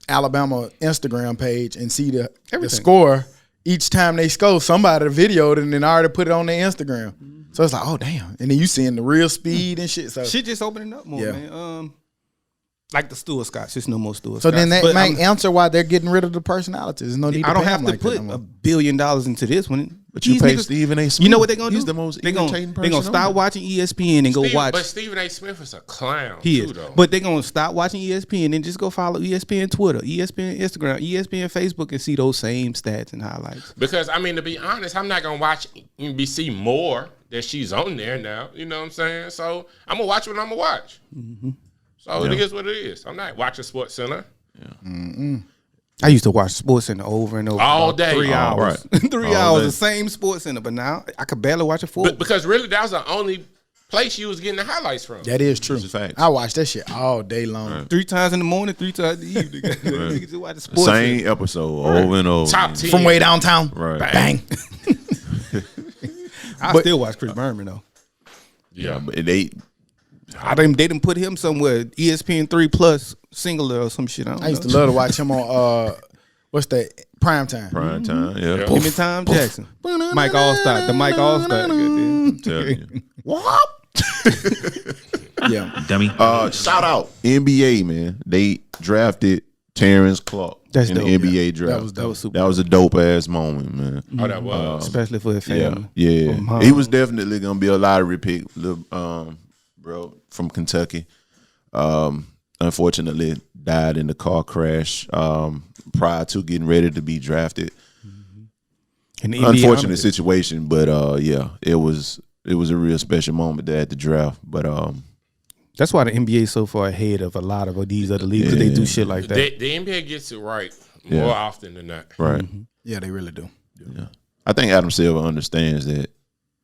Alabama Instagram page and see the Everything. score each time they score. Somebody videoed it and then already put it on their Instagram. So it's like, oh damn! And then you seeing the real speed and shit. So Shit just opening up more, Yeah. man. Like the Stewart Scotts. There's no more Stewart so Scotts. then that But might I'm- answer why they're getting rid of the personalities. There's no need. I don't pay have them to like put that no more. $1 billion into this one. But you These pay niggas- Stephen A. Smith. You know what they're gonna do? He's the most They're irritating gonna person stop on watching ESPN and go watch. But Stephen A. Smith is a clown. He too, is, though. but they're gonna stop watching ESPN and just go follow ESPN Twitter, ESPN Instagram, ESPN Facebook, and see those same stats and highlights. Because I mean, to be honest, I'm not gonna watch NBC more that she's on there now. You know what I'm saying? So I'm gonna watch what I'm gonna watch. So it is what it is. I'm not watching Sports Center. I used to watch SportsCenter over and over All about day. 3 Oh, hours, right. 3 All hours day. the same SportsCenter. But now I could barely watch it full. But because really, that was the only place you was getting the highlights from. That is true. It's a fact. I watch that shit all day long. 3 times in the morning, 3 times in the evening. Niggas just watch the SportsCenter. Same episode over and over. Top 10. From way downtown. Right. Bang. I still watch Chris Berman though. Yeah, but they They didn't put him somewhere ESPN 3 Plus singular or some shit. I don't I used to know. love to watch him on what's that? Prime time. prime time. Yeah, Yeah. Him and Tom Jackson, Mike Allstott, the Mike Allstott. Goddamn. telling you. Yeah. Dummy. Shout out NBA, man. They drafted Terrence Clark That's in the dope, NBA draft. That was dope. That was super. That was a dope ass moment, man. Oh, that was. Especially for his Yeah, family. yeah. From home. He was definitely gonna be a lottery pick, bro, from Kentucky. Unfortunately, died in the car crash prior to getting ready to be drafted. And the NBA Unfortunate honored it. situation, but yeah, it was a real special moment there at the draft. But That's why the NBA is so far ahead of a lot of these other leagues. 'Cause they do shit like that. The NBA gets it right more Yeah. often than not. right, Yeah, they really do. yeah. I think Adam Silver understands that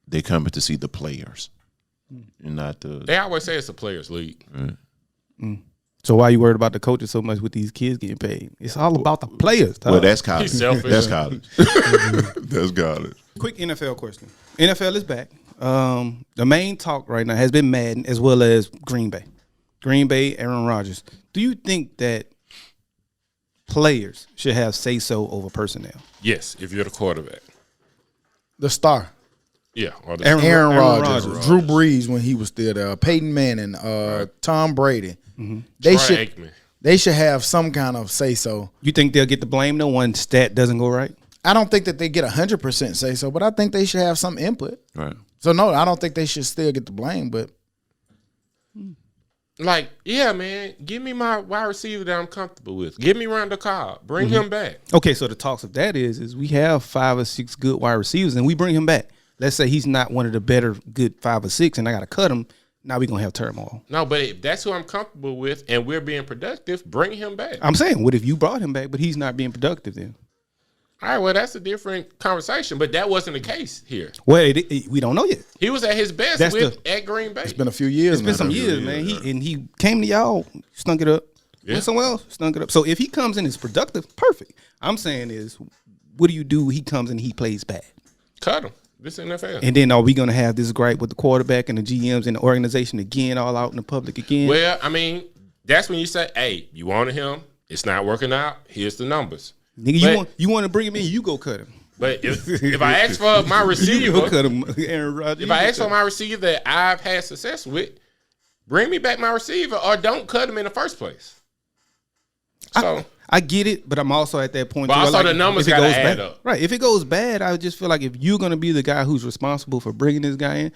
they coming to see the players, and not the. They always say it's a players' league. So why you worried about the coaches so much with these kids getting paid? It's all about the players. Well, dog. that's college. He's selfish. That's college. That's college. Quick NFL question. NFL is back. The main talk right now has been Madden as well as Green Bay. Green Bay, Aaron Rodgers. Do you think that players should have say-so over personnel? Yes, if you're the quarterback. The star. Yeah. Or the Aaron Rodgers. Rodgers, Drew Brees when he was still there, Peyton Manning, Tom Brady. They Troy should Aikman. they should have some kind of say so. You think they'll get the blame? No one stat doesn't go right. I don't think that they get 100% say so, but I think they should have some input. Right. So no, I don't think they should still get the blame. But Like, yeah, man, give me my wide receiver that I'm comfortable with. Give me Randall Cobb. Bring him back. Okay, so the talks of that is we have 5 or 6 good wide receivers and we bring him back. Let's say he's not one of the better good 5 or 6 and I got to cut him. Now we're going to have turmoil. No, but if that's who I'm comfortable with and we're being productive, bring him back. I'm saying, what if you brought him back, but he's not being productive then? All right, well, that's a different conversation, but that wasn't the case here. Well, we don't know yet. He was at his best That's at Green Bay. it's been a few years. It's been some years, man. He came to y'all, stunk it up. Yeah. Went somewhere else, stunk it up. So if he comes in and is productive, perfect. I'm saying is, what do you do? He comes in, he plays bad, Cut him. This NFL. and then are we gonna have this gripe with the quarterback and the GMs and the organization again, all out in the public again? Well, I mean, that's when you say, hey, you wanted him. It's not working out. Here's the numbers. Nigga, But- you want to bring him in, you go cut him. But if I ask for my You go receiver, cut him, Aaron Rodgers. if I ask for my receiver that I've had success with, bring me back my receiver or don't cut him in the first place. So I get it, but I'm also at that point. But to where, also the numbers if it gotta goes add bad, up. right? If it goes bad, I just feel like if you're gonna be the guy who's responsible for bringing this guy in,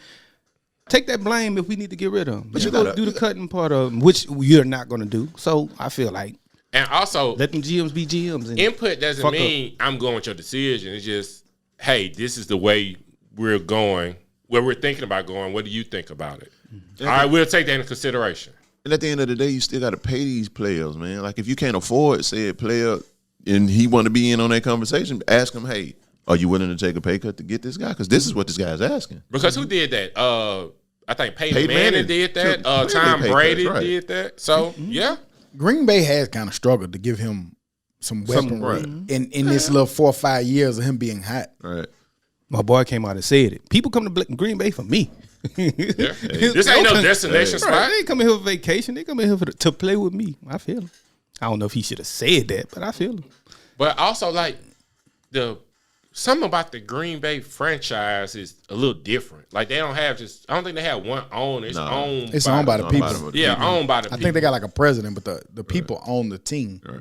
take that blame if we need to get rid of him. But you go do the cutting part of him, which you're not gonna do. So I feel like and also let them GMs be GMs. And input doesn't fuck mean I'm going with your decision. It's just, hey, this is the way we're going, where we're thinking about going. What do you think about it? All right, we'll take that into consideration. And at the end of the day, you still got to pay these players, man. Like if you can't afford, say, a player, and he want to be in on that conversation, ask him, hey, are you willing to take a pay cut to get this guy? Because this is what this guy's asking. Because who did that? I think Peyton Peyton Manning Manning did that. took plenty Tom pay Brady cuts, right. did that. So, yeah. Green Bay has kind of struggled to give him some weaponry in this little 4 or 5 years of him being hot. Right. My boy came out and said it. People come to Green Bay for me. This ain't no destination spot. Right. They ain't coming here for vacation. They coming here to play with me. I feel him. I don't know if he should have said that, but I feel him. But also, like, something about the Green Bay franchise is a little different. Like, they don't have I don't think they have one owner. It's owned by the people. Owned by the people. I think they got like a president, but the people own the team. Right.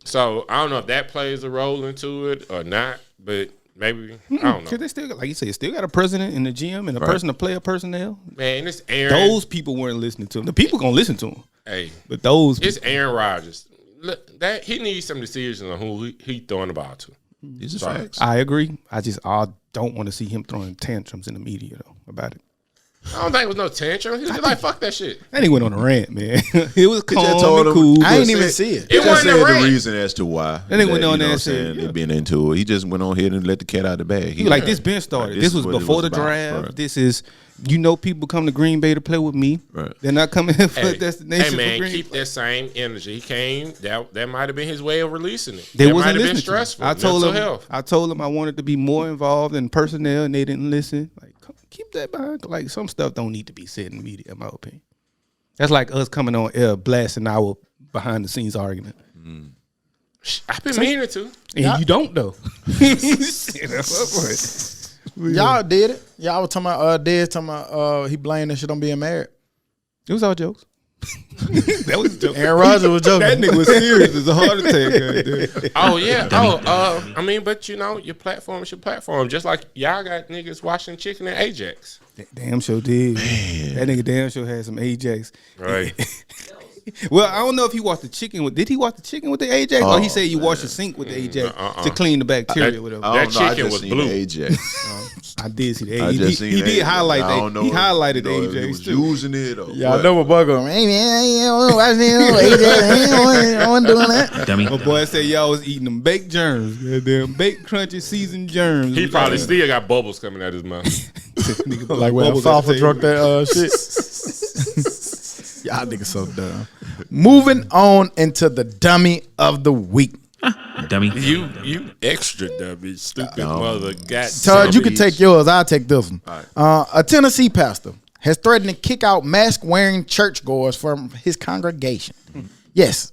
So, I don't know if that plays a role into it or not, but maybe, I don't know. Because they still, like you said, still got a president and a GM and a person to play a personnel. Man, it's Aaron. Those people weren't listening to him. The people going to listen to him. Hey. But those It's Aaron Rodgers. Look, that he needs some decisions on who he throwing the ball to. These are facts. I agree. I don't want to see him throwing tantrums in the media, though, about it. I don't think it was no tantrum. He was like, fuck that shit. And he went on a rant, man. It was calm told and him- cool. I ain't even see it. It He just wasn't said a the rant. reason as to why. And they went on you know there what and I'm said, saying, yeah. they been into it. He just went on ahead and let the cat out of the bag. He like, this been started. This was what it before was the about, draft. right. This is, people come to Green Bay to play with me. Right. They're not coming here for Hey, a destination hey man, for Green keep Bay. that same energy. He came. That might have been his way of releasing it. They that might wasn't have been listening to stressful. me. Mental I told them I wanted to be more involved in personnel, and they didn't listen. Like, keep that behind. Like, some stuff don't need to be said in the media, in my opinion. That's like us coming on air blasting our behind the scenes argument. I've been meaning to. And you don't though. Y'all did it. Y'all was talking about Dez talking about he blamed that shit on being married. It was all jokes. That was a joke. Aaron Rodgers was joking. That nigga was serious. It's a heart attack. Oh yeah. I mean, but your platform is your platform. Just like y'all got niggas washing chicken at Ajax. Damn sure did. That nigga damn sure had some Ajax. Right. Well, I don't know if he washed the chicken with. Did he wash the chicken with the Ajax, or he said you wash your sink with the Ajax to clean the bacteria, or whatever? I don't know, I chicken just was seen blue. The Ajax. I did see the I Ajax. just seen He the did Ajax. highlight I don't that. know He if, highlighted the if he Ajax was too. using it or Yeah, I what. know my bugger. Hey man, I wasn't doing that. Dummy. My boy said y'all was eating them baked germs, goddamn baked crunchy seasoned germs. He probably still got bubbles coming out his mouth. Like when Bubbles at Alfalfa the drunk that shit. Y'all niggas so dumb. Moving on into the dummy of the week. Dummy. You extra dummy, stupid mother. Todd, you can take yours. I'll take this one. A Tennessee pastor has threatened to kick out mask-wearing churchgoers from his congregation. Yes,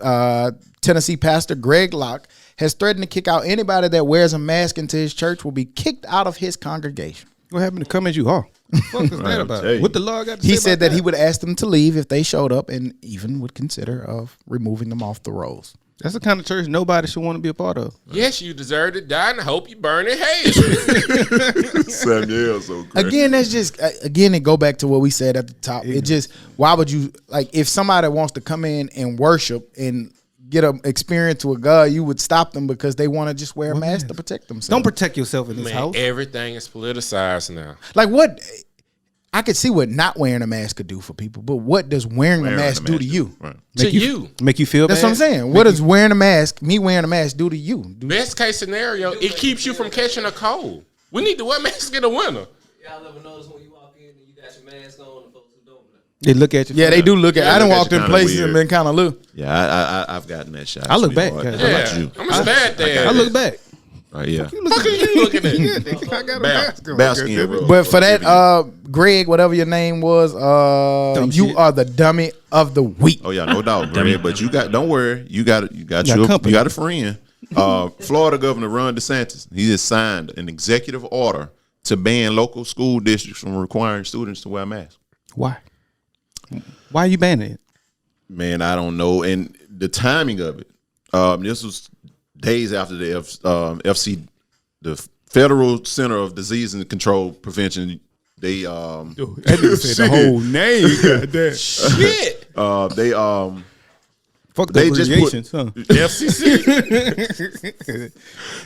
Tennessee pastor Greg Locke has threatened to kick out anybody that wears a mask into his church will be kicked out of his congregation. What happened to come as you are? What the fuck is that about? tell you. What the law got to say He said about that he would ask them to leave if they showed up and even would consider of removing them off the rolls. That's the kind of church nobody should want to be a part of. Yes, you deserve to die, and I hope you burn in hell. Samuel so great. Again, that's just it go back to what we said at the top. It just, why would you, like, if somebody wants to come in and worship and get an experience with God, you would stop them because they want to just wear a mask to protect themselves. Don't protect yourself in this Man, house. everything is politicized now. Like, what? I could see what not wearing a mask could do for people, but what does wearing a mask do to you? Right. To you. Make you feel That's bad? what I'm saying. What does wearing a mask, me wearing a mask, do to you? Best case scenario, it keeps you from catching a cold. We need to wear masks in the winter. Y'all ever notice when you walk in and you got your mask on and folks who don't? They look at you. Yeah, they do look at. Yeah, I done look at walked you in kinda places weird. and been kind of look. Yeah, I've gotten that shot. I look back, sweetheart. guys. How Yeah, about you? I'm gonna stand there. I look back. Right, yeah. Fuck are you looking at? I got a Bow. mask on. Basking in rub. But for that, Greg, whatever your name was, you shit. are the dummy of the week. Oh yeah, no doubt, Greg. But you got, don't worry, you got company. a friend. Florida Governor Ron DeSantis, he has signed an executive order to ban local school districts from requiring students to wear masks. Why? Why are you banning it? Man, I don't know, and the timing of it. This was days after the FC, the Federal Center of Disease and Control Prevention. They That nigga said the whole name. Goddamn. Shit. Fuck They the just abbreviations, huh? FCC.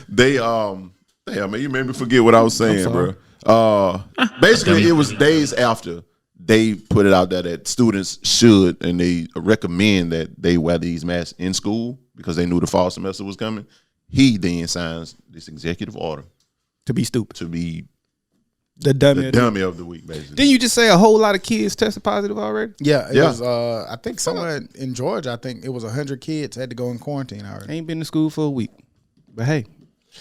They damn man, you made me forget what I was saying, bro. Basically it was days after they put it out there that students should and they recommend that they wear these masks in school because they knew the fall semester was coming. He then signs this executive order To be stupid. to be The dummy. Dummy of the week, basically. Didn't you just say a whole lot of kids tested positive already? Yeah, it was. I think somewhere in Georgia, I think it was 100 kids had to go in quarantine already. Ain't been to school for a week, but hey,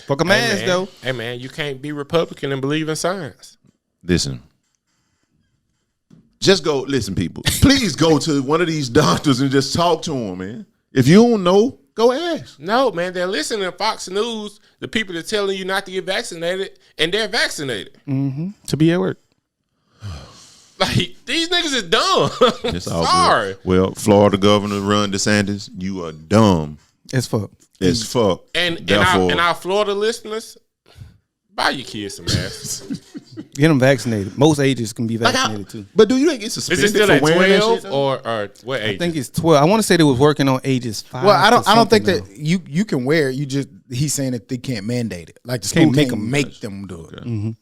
fuck a mask though. Hey man, you can't be Republican and believe in science. Listen. Just go, listen, people. Please go to one of these doctors and just talk to them, man. If you don't know, go ask. No, man, they're listening to Fox News, the people that are telling you not to get vaccinated, and they're vaccinated. To be at work. Like, these niggas is dumb. It's all Sorry. good. Well, Florida Governor Ron DeSantis, you are dumb As fuck. as fuck. And Therefore, our Florida listeners, buy your kids some masks. Get them vaccinated. Most ages can be vaccinated too. but do you think it's Is suspended it still for at wearing that 12 shit? or what age? I think it's 12. I want to say they was working on ages 5. Well, I don't think to that you can wear it. You just he's saying that they can't mandate it. Like the Can't school make can't 'em. make them do it.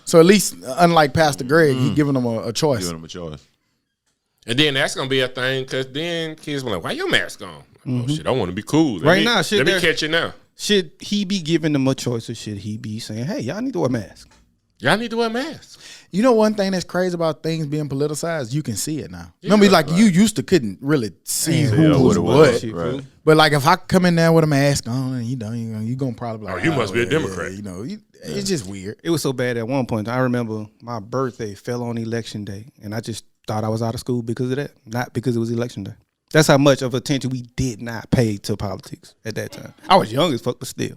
So at least, unlike Pastor Greg, he giving them a choice. Giving them a choice. And then that's gonna be a thing because then kids will like, why your mask on? Oh shit, I want to be cool. Right now, shit, let me there- catch it now. Should he be giving them a choice, or should he be saying, "Hey, y'all need to wear a mask"? Y'all need to wear masks. You know, one thing that's crazy about things being politicized, you can see it now. Remember, like you used to couldn't really see who Yeah, was what it what. was. Right. But like if I come in there with a mask on, you gonna probably like, Oh, you must be a Democrat. You know, it's just weird. It was so bad at one point. I remember my birthday fell on election day, and I just thought I was out of school because of that, not because it was election day. That's how much of attention we did not pay to politics at that time. I was young as fuck, but still.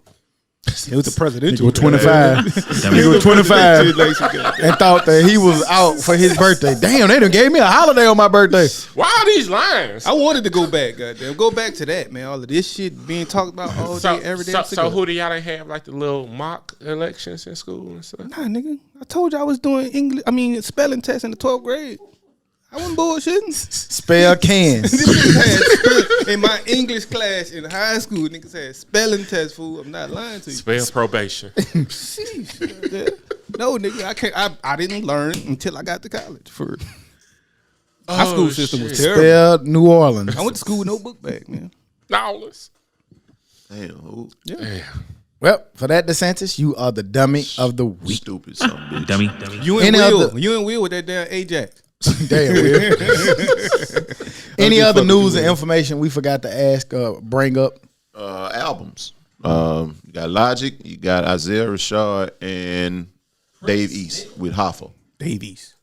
It was the presidential. He was 25. He was 25 and thought that he was out for his birthday. Damn, they done gave me a holiday on my birthday. Why are these lines? I wanted to go back, goddamn. Go back to that, man. All of this shit being talked about all day, every day. So who do y'all done have like the little mock elections in school and stuff? Nah, nigga. I told you I was doing spelling tests in the 12th grade. I wasn't bullshitting. Spell cans. In my English class in high school, niggas had spelling test, fool. I'm not lying to you. Spell probation. Sheesh, no, nigga, I can't. I didn't learn until I got to college. For our school system was terrible. Spell New Orleans. I went to school with no book bag, man. Dollars. Damn, who Well, for that DeSantis, you are the dummy of the week. stupid son of a bitch. Dummy. You and Any Will, other- you and Will with that damn Ajax. Damn. Will. Any just other fucking news with and you. information we forgot to ask, bring up? Albums. You got Logic, you got Isaiah Rashad, and Dave East with Hoffa. Davies.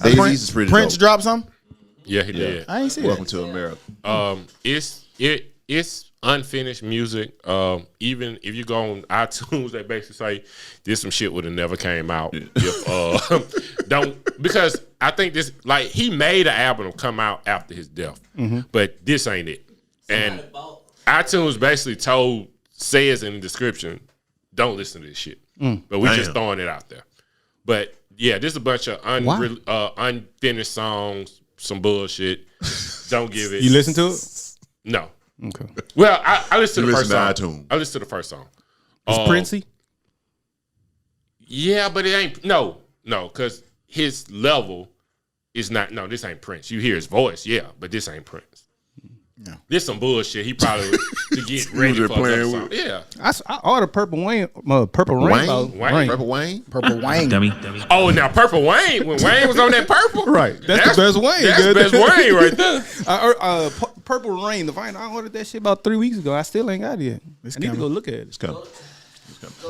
Dave East is pretty Prince dope. dropped something? Yeah, he did. I ain't see Welcome it. to America. It's unfinished music. Even if you go on iTunes, they basically say this some shit would have never came out if because I think this like he made an album come out after his death, but this ain't it. And iTunes basically says in the description, don't listen to this shit. But we just throwing it out there. But yeah, there's a bunch of unfinished songs, some bullshit. Don't give it. You listen to it? No. Okay. Well, I listened to the first listen to song. iTunes. I listened to the first song. It's Princey? Yeah, but it ain't no, because his level is not. No, this ain't Prince. You hear his voice, yeah, but this ain't Prince. No. This some bullshit. He probably to get ready just for another playing song. with- Yeah. I ordered Purple Rainbow. Wayne. Purple Wayne? Purple Wayne. Dummy. Oh, now Purple Wayne. When Wayne was on that purple, Right. That's the best Wayne. That's the best Wayne right there. Purple Rain, the vinyl. I ordered that shit about 3 weeks ago. I still ain't got it yet. I need to go look at it. It's coming.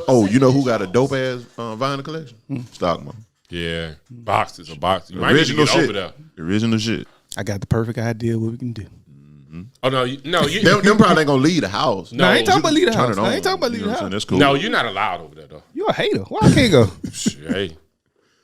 Oh, you know who got a dope ass vinyl collection? Stockman. Yeah, boxes of boxes. You might need to Original get shit. over there. Original shit. I got the perfect idea what we can do. Oh no, Them probably ain't gonna leave the house. No, I ain't talking about leave the Turn house. it on. I ain't talking about leave You the know what I'm saying? house. That's cool. no, you're not allowed over there though. You a hater. Why I can't go? Hey,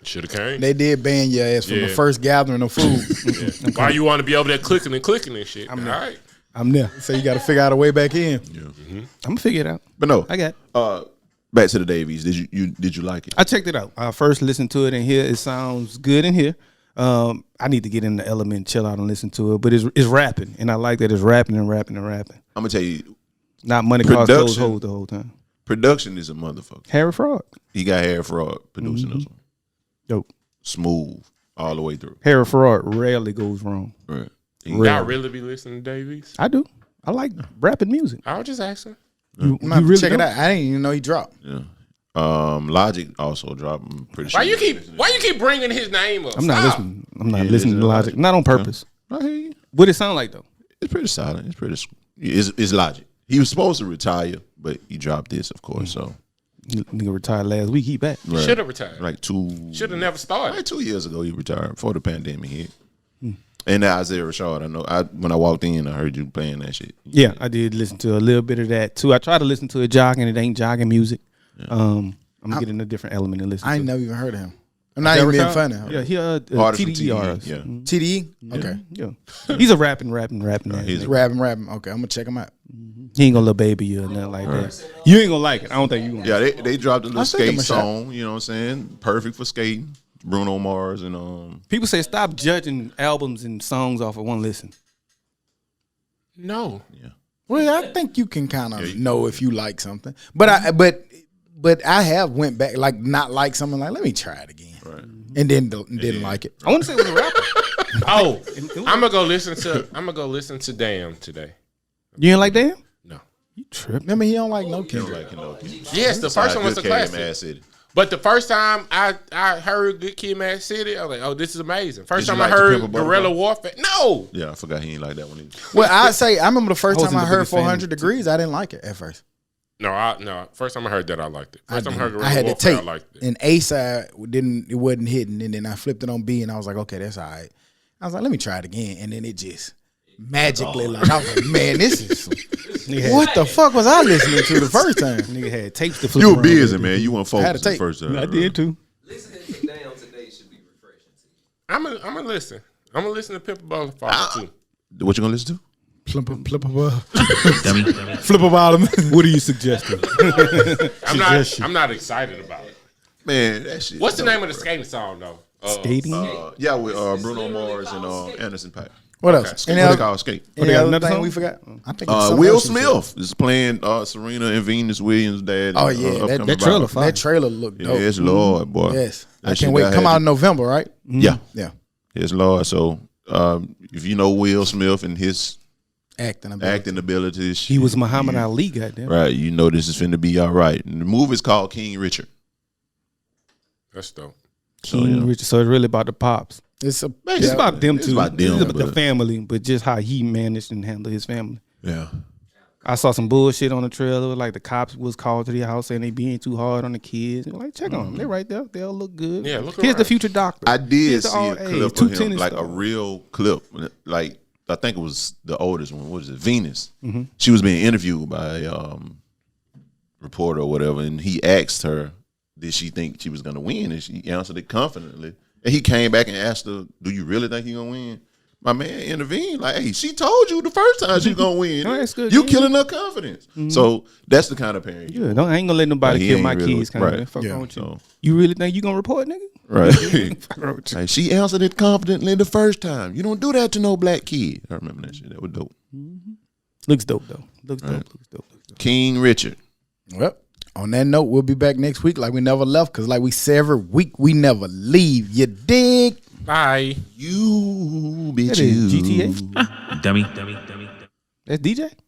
should have came. They did ban your ass from the Yeah. first gathering of food. Yeah. Why you want to be over there clicking and shit? All right. I'm there. So you got to figure out a way back in. I'm gonna figure it out. But no, I got it. back to the Davies. Did you like it? I checked it out. I first listened to it in here. It sounds good in here. I need to get in the element, chill out, and listen to it. But it's rapping, and I like that it's rapping and rapping and rapping. I'm gonna tell you, Not money cars close Production. hold the whole time. production is a motherfucker. Harry Fraud, He got Hair Fraud producing this one. dope. Smooth all the way through. Harry Fraud rarely goes wrong. Right. Y'all really be listening to Davies? I do. I like rapping music. I was just asking. You I'm gonna really check it don't? out. I didn't even know he dropped. Yeah. Logic also dropped. I'm pretty sure. Why you keep bringing his name up? I'm not Stop. listening. I'm not listening to Logic. Not on purpose. I hear you. What it sound like though? It's pretty solid. It's Logic. He was supposed to retire, but he dropped this, of course. So Nigga retired last week. He back. right. Should have retired. Like Should have never started. Like 2 years ago, he retired before the pandemic hit. And the Isaiah Rashad, I know. When I walked in, I heard you playing that shit. Yeah, I did listen to a little bit of that too. I tried to listen to it jogging. It ain't jogging music. I'm getting a different element to listen. I to. ain't never even heard of him. I'm not even being funny. Yeah, he Artist from TDE. Yeah. TDE? Okay. Yeah, he's a rapping. He's Rapping. Okay, I'm gonna check him out. He ain't gonna little baby you or nothing like that. You ain't gonna like it. I don't think you gonna. Yeah, they dropped a little I'll take him skate a shot. song. You know what I'm saying? Perfect for skating. Bruno Mars and People say stop judging albums and songs off of one listen. No. Well, I think you can kind of know if you like something, but I have went back like not like something like let me try it again, right. and then didn't like it. I want to say it was a rapper. Oh, I'm gonna go listen to Damn today. You ain't like Damn? No. You tripping? I mean, he don't like no Kendrick. Yes, the first one was a Good Kid, classic. Mad City. But the first time I heard Good Kid, Mad City, I was like, oh, this is amazing. First Did time you I like To Pimp a heard Butterfly? Guerrilla Warfare. No. Yeah, I forgot he ain't like that one either. Well, I remember the first I time wasn't I the heard biggest fan. 400 Degrees. I didn't like it at first. No. First time I heard that, I liked it. First time I heard Guerrilla I had the Warfare, tape, I liked it. and A side it wasn't hidden, and then I flipped it on B, and I was like, okay, that's all right. I was like, let me try it again, and then it just magically like I was like, man, this is what the fuck was I listening to the first time? Nigga had tapes to flip You were around busy, with. man. You weren't had a focused the tape. first time. I did too. Listening to Damn today should be refreshing to you. I'm gonna listen. I'm gonna listen to Pimp a Butterfly too. What you gonna listen to? Dummy. Flip a bottom. What are you suggesting? I'm not excited about it. Man, that shit. What's the name of the skating song though? Skating? Yeah, with Bruno Mars and Anderson .Paak. What else? Any What they other, call skate? any they got other another thing song? we forgot? I think it's something Will else you said. Smith is playing Serena and Venus Williams' dad. Oh yeah, upcoming trailer Bible. fire. that trailer looked dope. Yes, Lord, boy. Yes, That I shit can't wait. got Come had out in November, right? Yeah, Yeah, yes, Lord. So, if you know Will Smith and his acting about acting abilities, He was Muhammad Ali, goddamn. right. You know this is finna be all right. And the movie is called King Richard. That's dope. King Richard. So it's really about the pops. It's a It's about them it's too. about them, It's about the but- family, but just how he managed and handled his family. Yeah. I saw some bullshit on the trailer, like the cops was called to the house saying they being too hard on the kids. Like, check on them. They're right there. They all look good. Yeah, look Here's the around. future doctor. I did Here's the see a all clip A's, of 2 him, tennis like a stars. real clip. Like I think it was the oldest one. What is it? Venus. Mm-hmm. She was being interviewed by a reporter or whatever, and he asked her, "Did she think she was going to win?" And she answered it confidently. And he came back and asked her, "Do you really think you're going to win?" My man intervened, like, "Hey, she told you the first time she's going to win. Oh, that's good, You yeah. killing her confidence." So that's the kind of parent. you Yeah, are. I ain't gonna let nobody Like, he kill ain't my really- kids. Kind right. of fuck Yeah. wrong with you. So, You really think you gonna report, nigga? right. Like, she answered it confidently the first time. You don't do that to no black kid. I remember that shit. That was dope. Looks dope though. Looks dope. Looks dope. Looks dope. King Richard. Well, on that note, we'll be back next week like we never left, because like we say every week, we never leave. You dig? Bye. You bitch. That is you. GTA. Dummy. That's DJ.